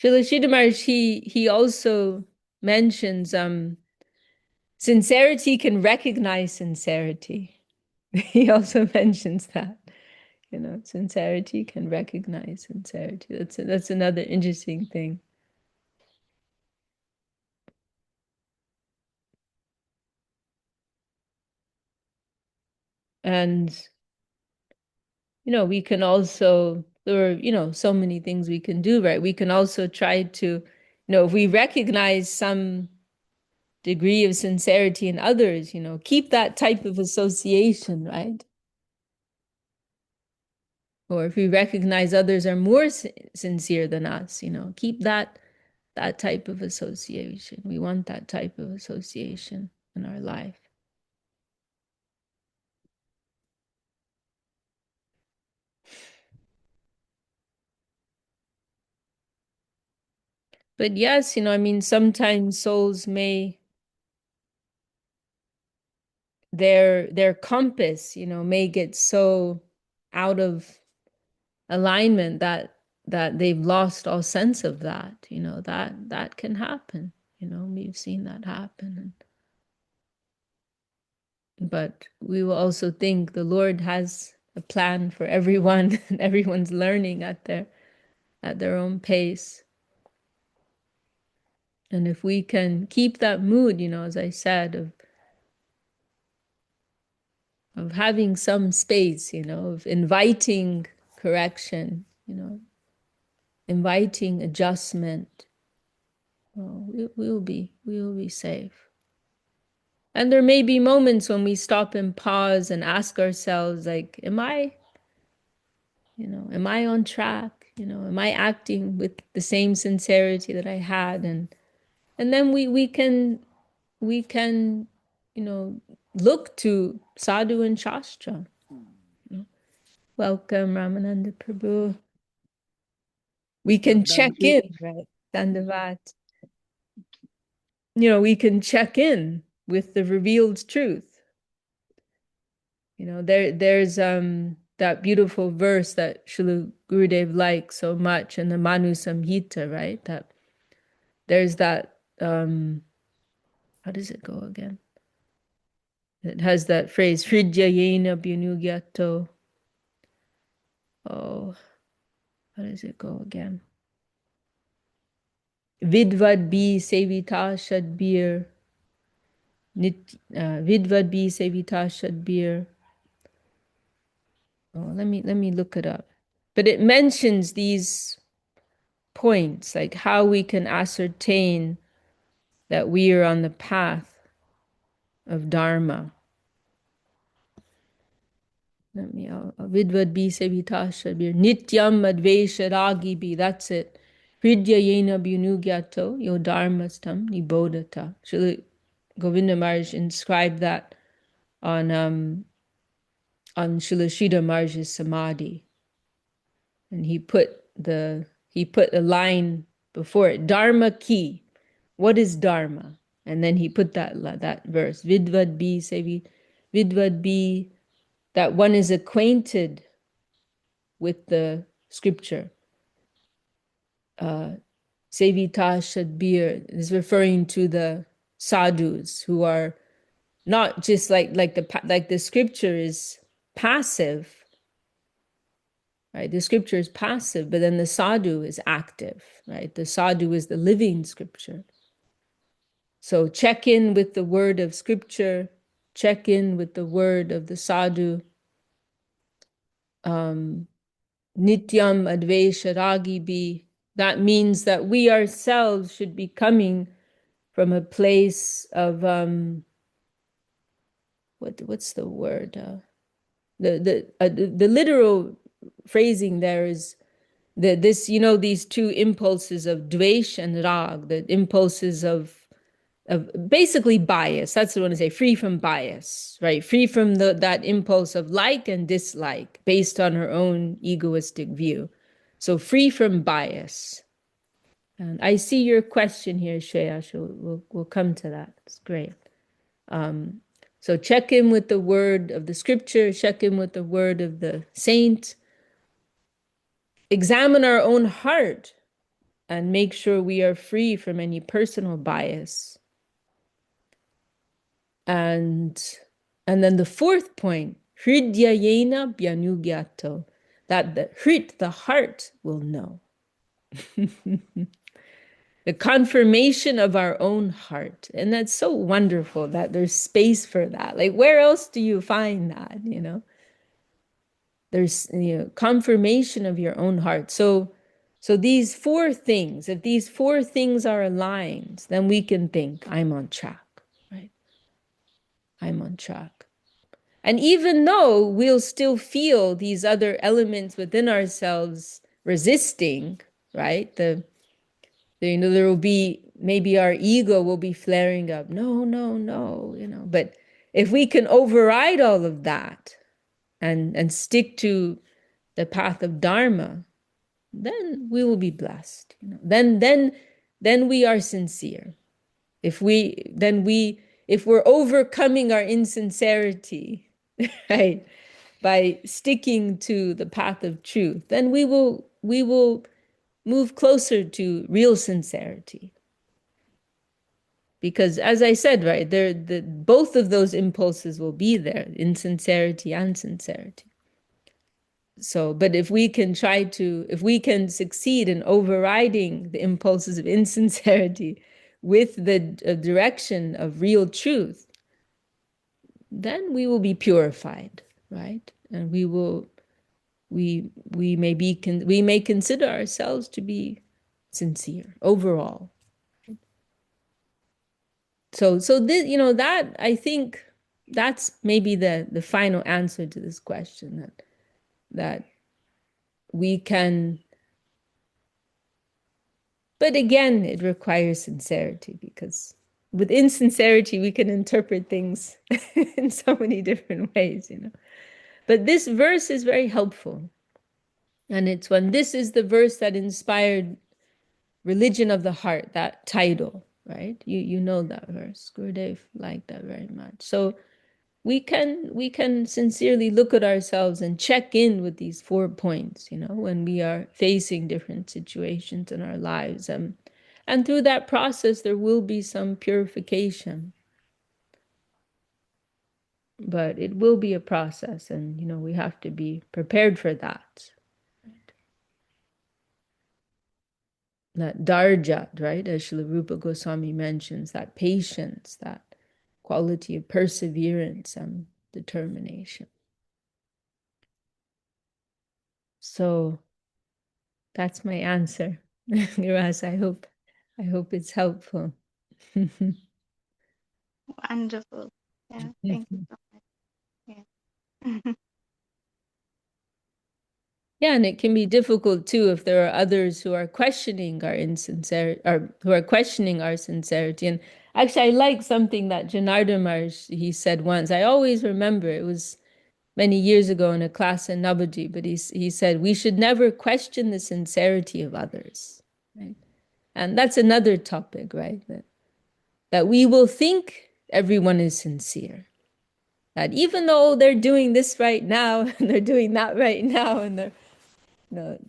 Srila Sridhar Maharaj, he also mentions sincerity can recognize sincerity. He also mentions that, sincerity can recognize sincerity. That's another interesting thing. And we can also, there are so many things we can do, right? We can also try to, if we recognize some degree of sincerity in others, keep that type of association, right? Or if we recognize others are more sincere than us, keep that type of association. We want that type of association in our life. But yes, sometimes souls may their compass, may get so out of alignment that they've lost all sense of that. That can happen. We've seen that happen. But we will also think the Lord has a plan for everyone, and everyone's learning at their own pace. And if we can keep that mood, as I said, of having some space, of inviting correction, inviting adjustment, well, we will be safe. And there may be moments when we stop and pause and ask ourselves, like, am I on track? Am I acting with the same sincerity that I had? And then we can look to sadhu and shastra. Welcome, Ramananda Prabhu. We can check in, right? Dandavat. We can check in with the revealed truth. There's that beautiful verse that Srila Gurudev likes so much in the Manu Samhita, right? That there's that how does it go again? It has that phrase, Hridya Yena Bhyunugyato. Oh, how does it go again? Vidvad bi sevita shadbir. Vidvad bi sevita shadbir. Oh, let me look it up. But it mentions these points, like how we can ascertain that we are on the path of Dharma. Vidvad bi sevita shadbir. Nityam advesha ragibi. That's it. Hridya yena bhyunugyato yo dharmastam nibodhata. Srila Govinda Maharaj inscribed that on Srila Sridhar Maharaj's samadhi, and he put a line before it, Dharma ki. What is Dharma? And then he put that verse, Vidvad bi sevi, Vidvad bi, that one is acquainted with the scripture. Sevita Shadbir is referring to the sadhus who are not just like the scripture is passive, right? The scripture is passive, but then the sadhu is active, right? The sadhu is the living scripture. So check in with the word of scripture, check in with the word of the sadhu. Nityam advesha ragibi. That means that we ourselves should be coming from a place of what's the word? The literal phrasing there is these two impulses of dvesh and rag, the impulses of basically bias. That's what I want to say. Free from bias, right? Free from that impulse of like and dislike based on her own egoistic view. So free from bias. And I see your question here, Shreya. So we'll come to that. It's great. So check in with the word of the scripture, check in with the word of the saint, examine our own heart and make sure we are free from any personal bias. And then the fourth point, hridyayena bhyanu, that the heart will know. The confirmation of our own heart. And that's so wonderful that there's space for that. Like, where else do you find that, There's, confirmation of your own heart. So these four things, if these four things are aligned, then we can think, I'm on track, right? I'm on track. And even though we'll still feel these other elements within ourselves resisting, right? There will be, maybe our ego will be flaring up. No, no, no, But if we can override all of that and stick to the path of Dharma, then we will be blessed. Then we are sincere. If if we're overcoming our insincerity, right, by sticking to the path of truth, then we will move closer to real sincerity. Because as I said, right, both of those impulses will be there, insincerity and sincerity. So, but if we can succeed in overriding the impulses of insincerity with the direction of real truth, then we will be purified, right? And we may consider ourselves to be sincere overall. So this, that I think that's maybe the final answer to this question, that we can. But again, it requires sincerity, because with insincerity, we can interpret things in so many different ways. But this verse is very helpful. And this is the verse that inspired Religion of the Heart, that title, right? You know that verse. Gurudev liked that very much. So we can sincerely look at ourselves and check in with these 4 points, when we are facing different situations in our lives. And through that process, there will be some purification, but it will be a process, and we have to be prepared for that. That darjat, right, as Srila Rupa Goswami mentions, that patience, that quality of perseverance and determination. So that's my answer. Giras, I hope it's helpful. Wonderful. Yeah, thank you so much. Yeah. Yeah, and it can be difficult too if there are others who are questioning our insincerity, or who are questioning our sincerity. And actually, I like something that Janardhan Maharaj, he said once. I always remember, it was many years ago in a class in Navadvip, but he said, we should never question the sincerity of others, right? And that's another topic, right? That we will think everyone is sincere. That even though they're doing this right now, and they're doing that right now, and they're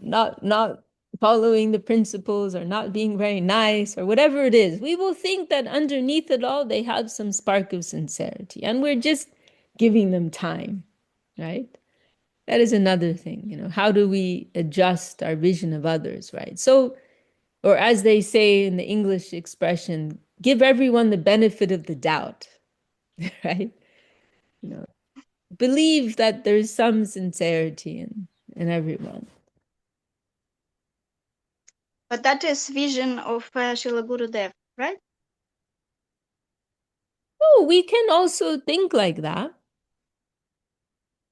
not following the principles, or not being very nice, or whatever it is, we will think that underneath it all, they have some spark of sincerity. And we're just giving them time, right? That is another thing, how do we adjust our vision of others, right? So, or as they say in the English expression, give everyone the benefit of the doubt, right? Believe that there's some sincerity in everyone. But that is vision of Srila Gurudev, right? Oh, we can also think like that.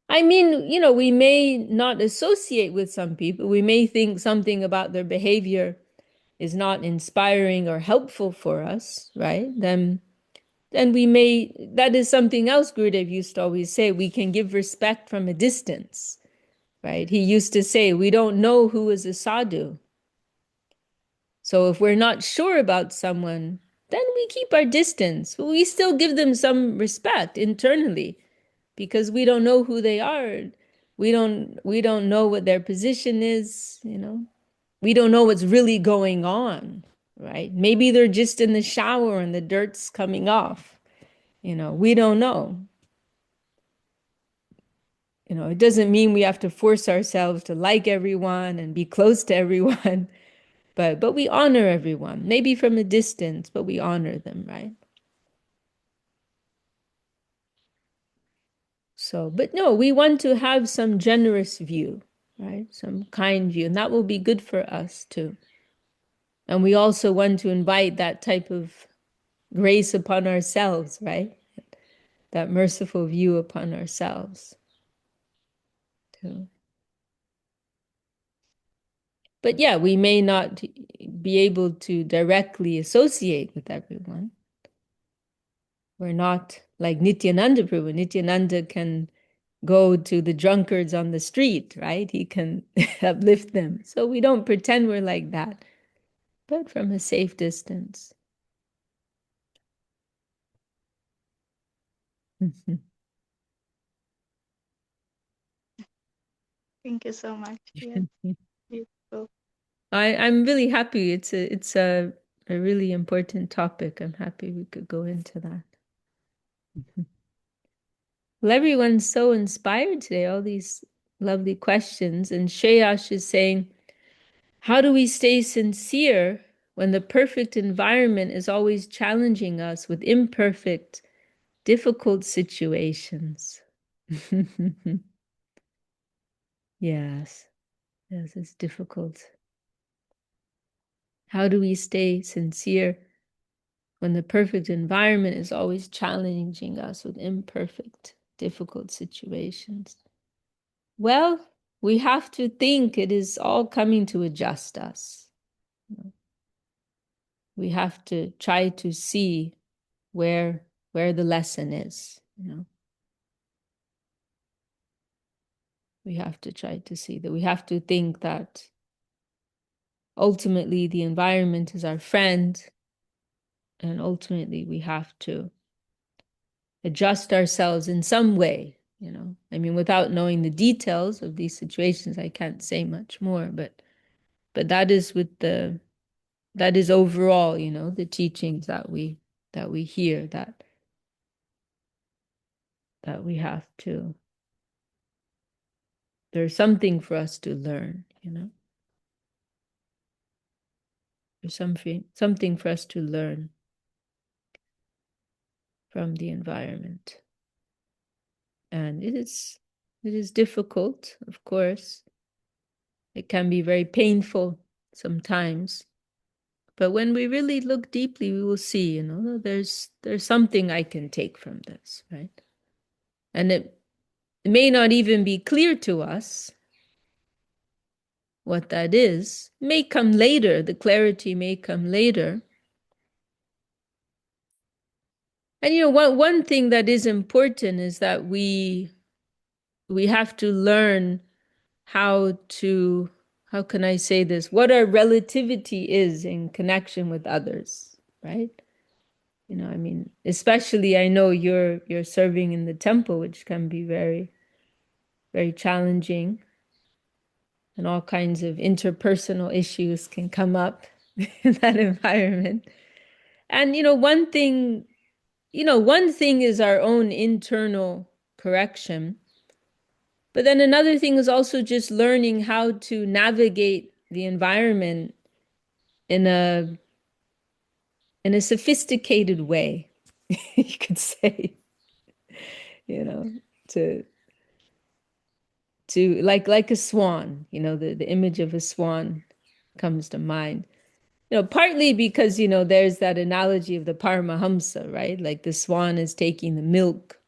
I mean, we may not associate with some people. We may think something about their behavior is not inspiring or helpful for us, right? Then that is something else Gurudev used to always say, we can give respect from a distance, right? He used to say, we don't know who is a sadhu. So if we're not sure about someone, then we keep our distance. But we still give them some respect internally, because we don't know who they are. We don't know what their position is. We don't know what's really going on, right? Maybe they're just in the shower and the dirt's coming off. We don't know. It doesn't mean we have to force ourselves to like everyone and be close to everyone. But we honor everyone, maybe from a distance, but we honor them, right? So, but no, we want to have some generous view, right? Some kind view, and that will be good for us too. And we also want to invite that type of grace upon ourselves, right? That merciful view upon ourselves too. But yeah, we may not be able to directly associate with everyone. We're not like Nityananda Prabhu. Nityananda can go to the drunkards on the street, right? He can uplift them. So we don't pretend we're like that, but from a safe distance. Thank you so much. Yes, beautiful. I'm really happy. It's a really important topic. I'm happy we could go into that. Well, everyone's so inspired today, all these lovely questions. And Shreyash is saying, how do we stay sincere when the perfect environment is always challenging us with imperfect, difficult situations? Yes, yes, it's difficult. How do we stay sincere when the perfect environment is always challenging us with imperfect, difficult situations? Well, we have to think it is all coming to adjust us. We have to try to see where the lesson is, you know. We have to try to see that. We have to think that ultimately the environment is our friend, and ultimately we have to adjust ourselves in some way, you know. I mean, without knowing the details of these situations, I can't say much more, but that is that is overall, you know, the teachings that we hear, that we have to, there's something for us to learn, you know. There's something for us to learn from the environment. And it is difficult, of course. It can be very painful sometimes. But when we really look deeply, we will see, you know, there's something I can take from this, right? And it may not even be clear to us what that is. It may come later, the clarity may come later. And you know, one thing that is important is that we have to learn how to, how can I say this, what our relativity is in connection with others, right? You know, I mean, especially I know you're serving in the temple, which can be very, very challenging, and all kinds of interpersonal issues can come up in that environment. And one thing is our own internal correction. But then another thing is also just learning how to navigate the environment in a sophisticated way, you could say, you know, to like a swan, you know, the image of a swan comes to mind. You know, partly because, you know, there's that analogy of the Paramahamsa, right? Like the swan is taking the milk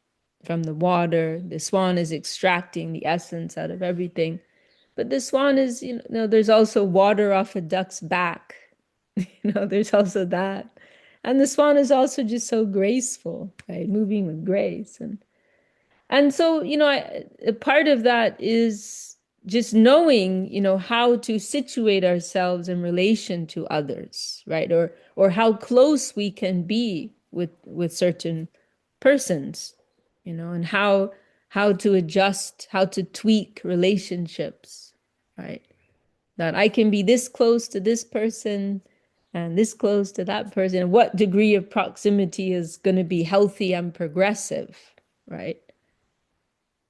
from the water, the swan is extracting the essence out of everything. But the swan is, you know, there's also water off a duck's back. You know, there's also that. And the swan is also just so graceful, right? Moving with grace. And so, you know, a part of that is just knowing, you know, how to situate ourselves in relation to others, right? Or how close we can be with certain persons, you know, and how to adjust, how to tweak relationships, right? That I can be this close to this person and this close to that person. What degree of proximity is going to be healthy and progressive, right?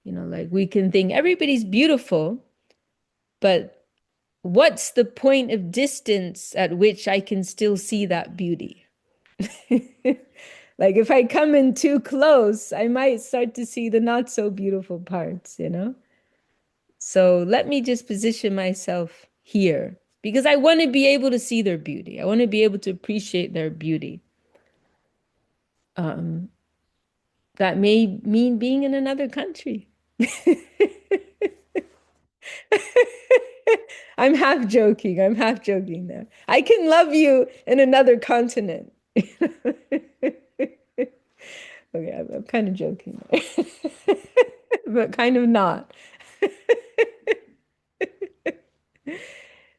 You know, like we can think everybody's beautiful, but what's the point of distance at which I can still see that beauty? Like if I come in too close, I might start to see the not so beautiful parts, you know? So let me just position myself here because I want to be able to see their beauty. I want to be able to appreciate their beauty. That may mean being in another country. I'm half joking. I'm half joking there. I can love you in another continent. Okay, I'm kind of joking there. But kind of not.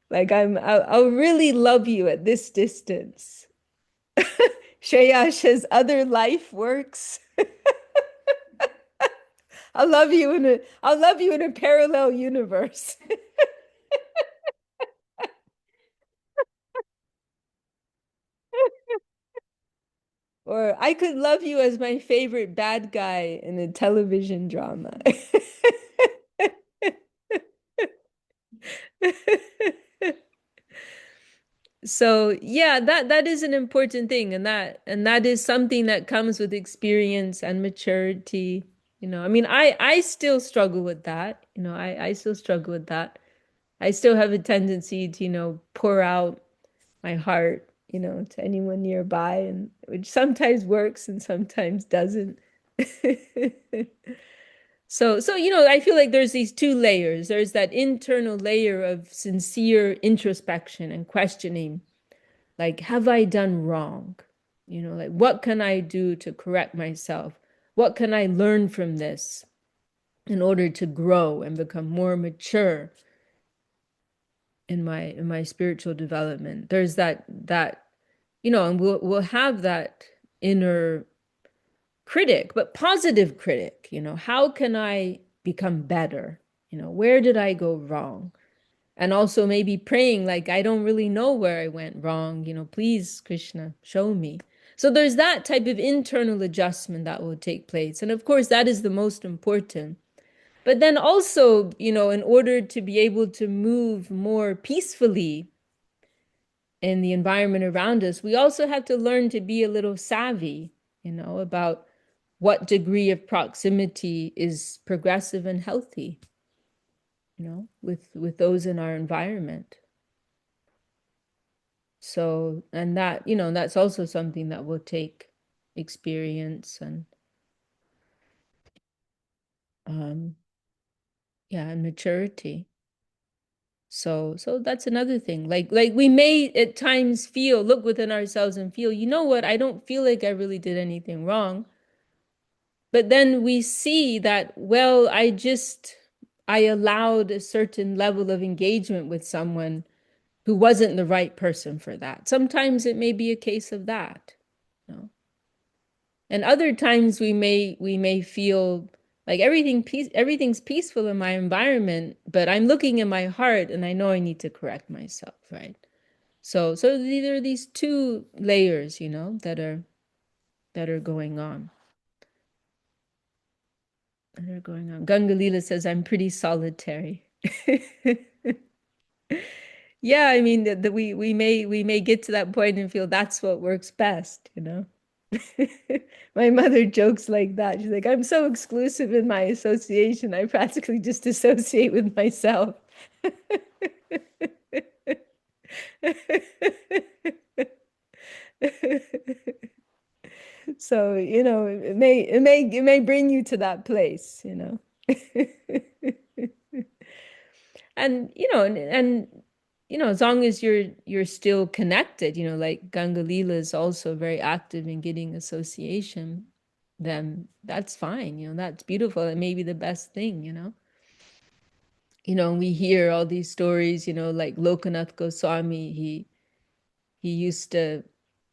Like I'll really love you at this distance. Shreya says other life works. I'll love you in a parallel universe. Or I could love you as my favorite bad guy in a television drama. So yeah, that is an important thing, and that is something that comes with experience and maturity. I mean, I still struggle with that. I still struggle with that. I still have a tendency to, pour out my heart, to anyone nearby, and which sometimes works and sometimes doesn't. So, I feel like there's these two layers. There's that internal layer of sincere introspection and questioning, like, have I done wrong? Like, what can I do to correct myself? What can I learn from this in order to grow and become more mature in my spiritual development? There's that, and we'll have that inner critic, but positive critic. How can I become better? Where did I go wrong? And also maybe praying, like, I don't really know where I went wrong. Please, Krishna, show me. So there's that type of internal adjustment that will take place. And of course, that is the most important. But then also, in order to be able to move more peacefully in the environment around us, we also have to learn to be a little savvy, about what degree of proximity is progressive and healthy, with those in our environment. So, and that, that's also something that will take experience and um yeah, and maturity. So that's another thing. Like we may at times look within ourselves and feel, you know what, I don't feel like I really did anything wrong. But then we see that, well, I allowed a certain level of engagement with someone who wasn't the right person for that. Sometimes it may be a case of that. You know? And other times we may feel like everything's peaceful in my environment, but I'm looking in my heart and I know I need to correct myself, right? So there are these two layers, that are going on. That are going on. Gangalila says I'm pretty solitary. Yeah, I mean that we may get to that point and feel that's what works best. My mother jokes like that. She's like, I'm so exclusive in my association, I practically just associate with myself. So, it may bring you to that place. And as long as you're still connected, like Gangalila is also very active in getting association, then that's fine. That's beautiful. It may be the best thing. And we hear all these stories, like Lokanath Goswami, he used to,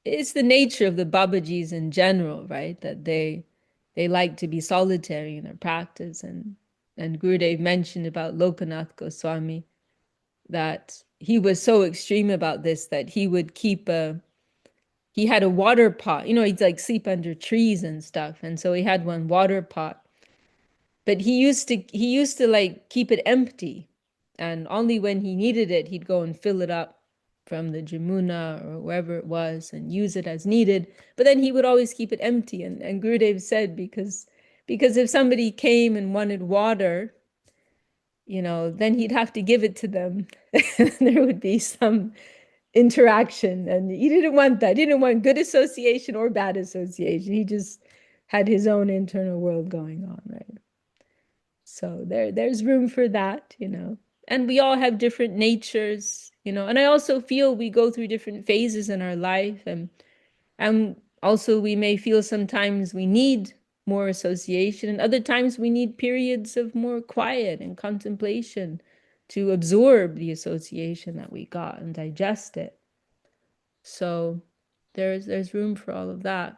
it's the nature of the Babajis in general, right? That they like to be solitary in their practice. And Gurudev mentioned about Lokanath Goswami that he was so extreme about this that he had a water pot. He'd like sleep under trees and stuff. And so he had one water pot. But he used to like keep it empty. And only when he needed it, he'd go and fill it up from the Jamuna or wherever it was and use it as needed. But then he would always keep it empty. And Gurudev said, because if somebody came and wanted water, then he'd have to give it to them. There would be some interaction. And he didn't want that. He didn't want good association or bad association. He just had his own internal world going on, right? So there's room for that. And we all have different natures. And I also feel we go through different phases in our life, and also we may feel sometimes we need more association, and other times we need periods of more quiet and contemplation to absorb the association that we got and digest it. So there's room for all of that.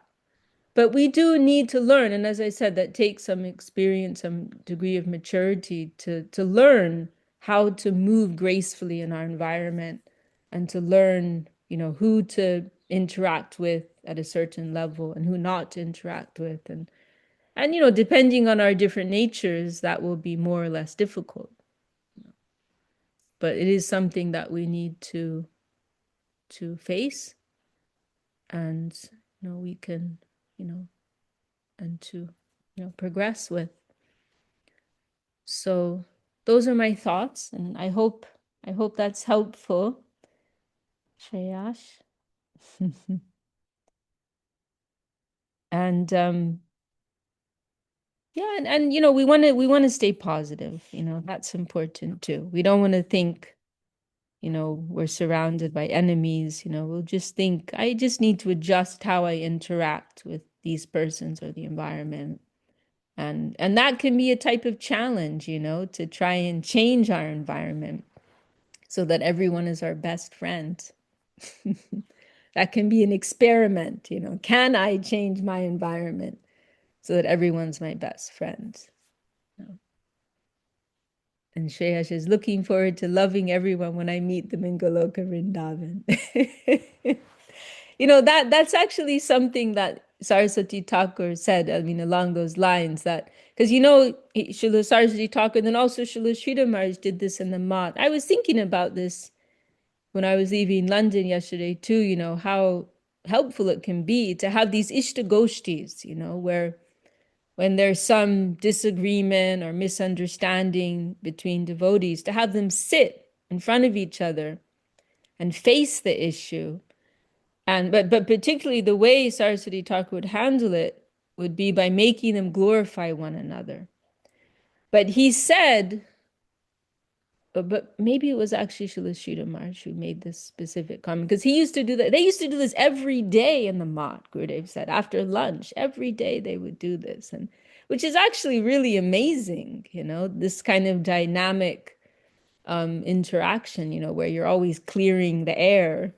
But we do need to learn, and as I said, that takes some experience, some degree of maturity to learn how to move gracefully in our environment and to learn, who to interact with at a certain level and who not to interact with. And depending on our different natures, that will be more or less difficult. But it is something that we need to face, and we can, and to progress with. So those are my thoughts, and I hope that's helpful, Shreyash. And yeah, and we want to stay positive. That's important too. We don't want to think, we're surrounded by enemies. We'll just think, I just need to adjust how I interact with these persons or the environment. And that can be a type of challenge, to try and change our environment so that everyone is our best friend. That can be an experiment, Can I change my environment so that everyone's my best friend? And Shreyash is looking forward to loving everyone when I meet them in Goloka Vrindavan. That's actually something that Saraswati Thakur said, along those lines, that, because, Srila Saraswati Thakur, and then also Srila Sridhar Maharaj did this in the Math. I was thinking about this when I was leaving London yesterday too, how helpful it can be to have these Ishtagoshtis, where when there's some disagreement or misunderstanding between devotees, to have them sit in front of each other and face the issue. And but particularly the way Saraswati Thakur would handle it would be by making them glorify one another. But he said, but maybe it was actually Srila Sridhar Maharaj who made this specific comment, because he used to do that. They used to do this every day in the Math, Gurudev said, after lunch. Every day they would do this, and which is actually really amazing, this kind of dynamic interaction, where you're always clearing the air.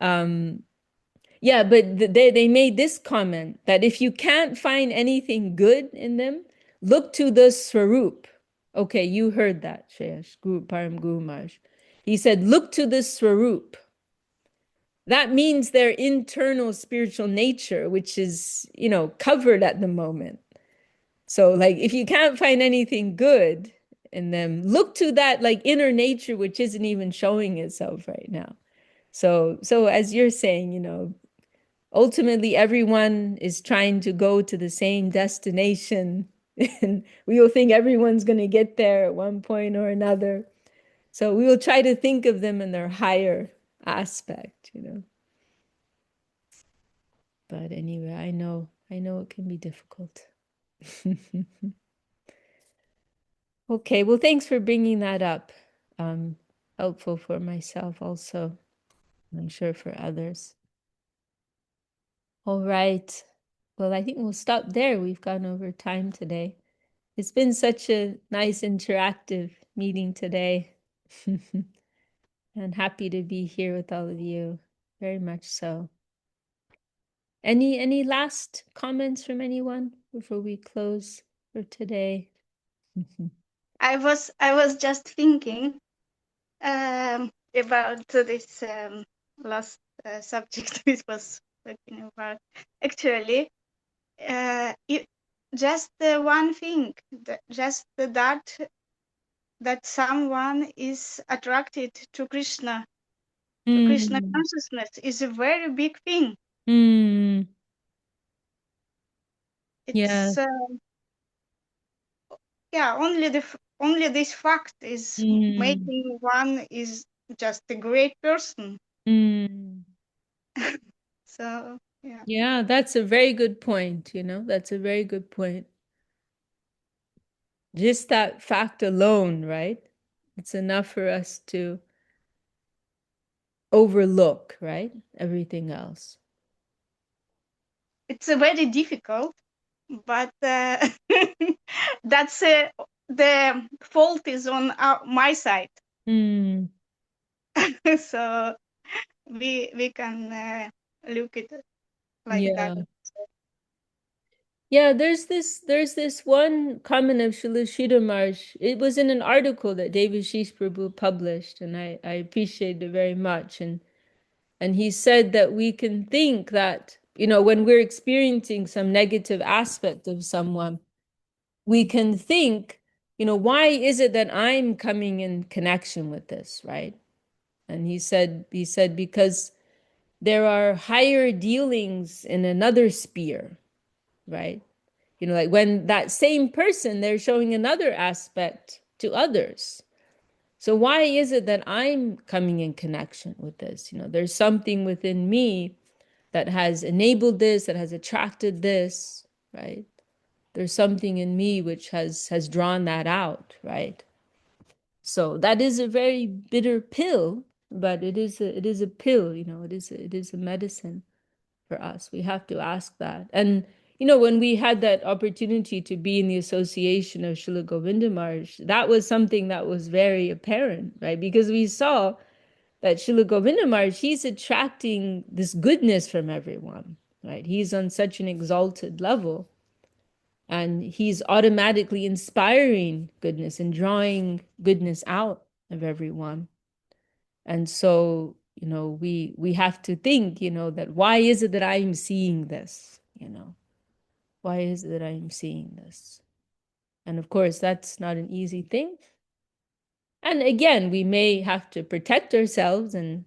Yeah, but they made this comment that if you can't find anything good in them, look to the Swarup. Okay, you heard that, Shreyash, Param Guru Maharaj. He said, look to the Swarup. That means their internal spiritual nature, which is, covered at the moment. So, like, if you can't find anything good in them, look to that, like, inner nature, which isn't even showing itself right now. So as you're saying, ultimately everyone is trying to go to the same destination, and we will think everyone's going to get there at one point or another. So we will try to think of them in their higher aspect. But anyway, I know it can be difficult. Okay, well, thanks for bringing that up. Helpful for myself also, I'm sure for others. All right. Well, I think we'll stop there. We've gone over time today. It's been such a nice interactive meeting today. And happy to be here with all of you. Very much so. Any last comments from anyone before we close for today? I was just thinking about this last subject we was talking about. Actually, just one thing, just that someone is attracted to Krishna, to Krishna Mm. consciousness, is a very big thing. Mm. Yeah. It's yeah, only this fact is Mm. making one is just a great person. Mm. So yeah. Yeah, that's a very good point, That's a very good point. Just that fact alone, right? It's enough for us to overlook, right? Everything else. It's a very difficult, but that's the fault is on my side. Mm. So we can look at it. like that. Yeah. Yeah, there's this one comment of Srila Marsh. It was in an article that David Sheesh Prabhu published, and I appreciate it very much. And he said that we can think that, when we're experiencing some negative aspect of someone, we can think, why is it that I'm coming in connection with this, right? And he said because there are higher dealings in another sphere, right? Like when that same person, they're showing another aspect to others. So why is it that I'm coming in connection with this? There's something within me that has enabled this, that has attracted this, right? There's something in me which has drawn that out, right? So that is a very bitter pill, but it is a pill, it is a medicine for us. We have to ask that. And when we had that opportunity to be in the association of Srila Govinda Maharaj, that was something that was very apparent, right? Because we saw that Srila Govinda Maharaj, he's attracting this goodness from everyone, right? He's on such an exalted level, and he's automatically inspiring goodness and drawing goodness out of everyone. And so, we have to think, that why is it that I'm seeing this? Why is it that I'm seeing this? And of course, that's not an easy thing. And again, we may have to protect ourselves and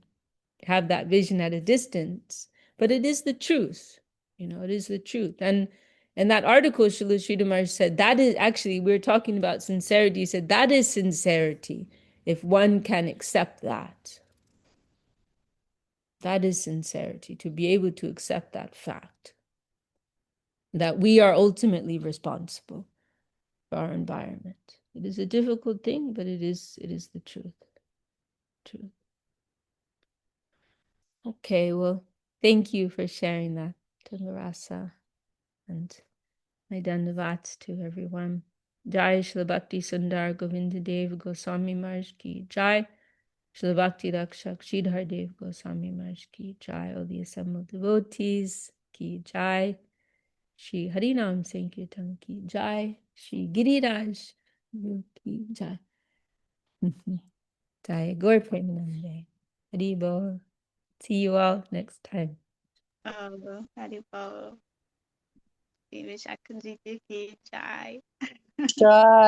have that vision at a distance, but it is the truth. It is the truth. And that article, Srila Sridhar said, that is actually, we're talking about sincerity. He said, that is sincerity, if one can accept that. That is sincerity, to be able to accept that fact, that we are ultimately responsible for our environment. It is a difficult thing, but it is the truth. Truth. Okay, well, thank you for sharing that, Rasa, and my dandavat to everyone. Jai Shri Bhakti Sundar Govinda Dev Goswami Maharaj ki Jai. Shri Bhakti Rakshak Sridhar Dev Goswami Maharaj ki Jai. All the assembled devotees ki Jai. Shri Harinam Sankirtan ki Jai. Shri Giriraj ki Jai. Jai Gaur Premanande. Haribol. See you all next time. Haribol. Devi Shakunji ki jai. Jai.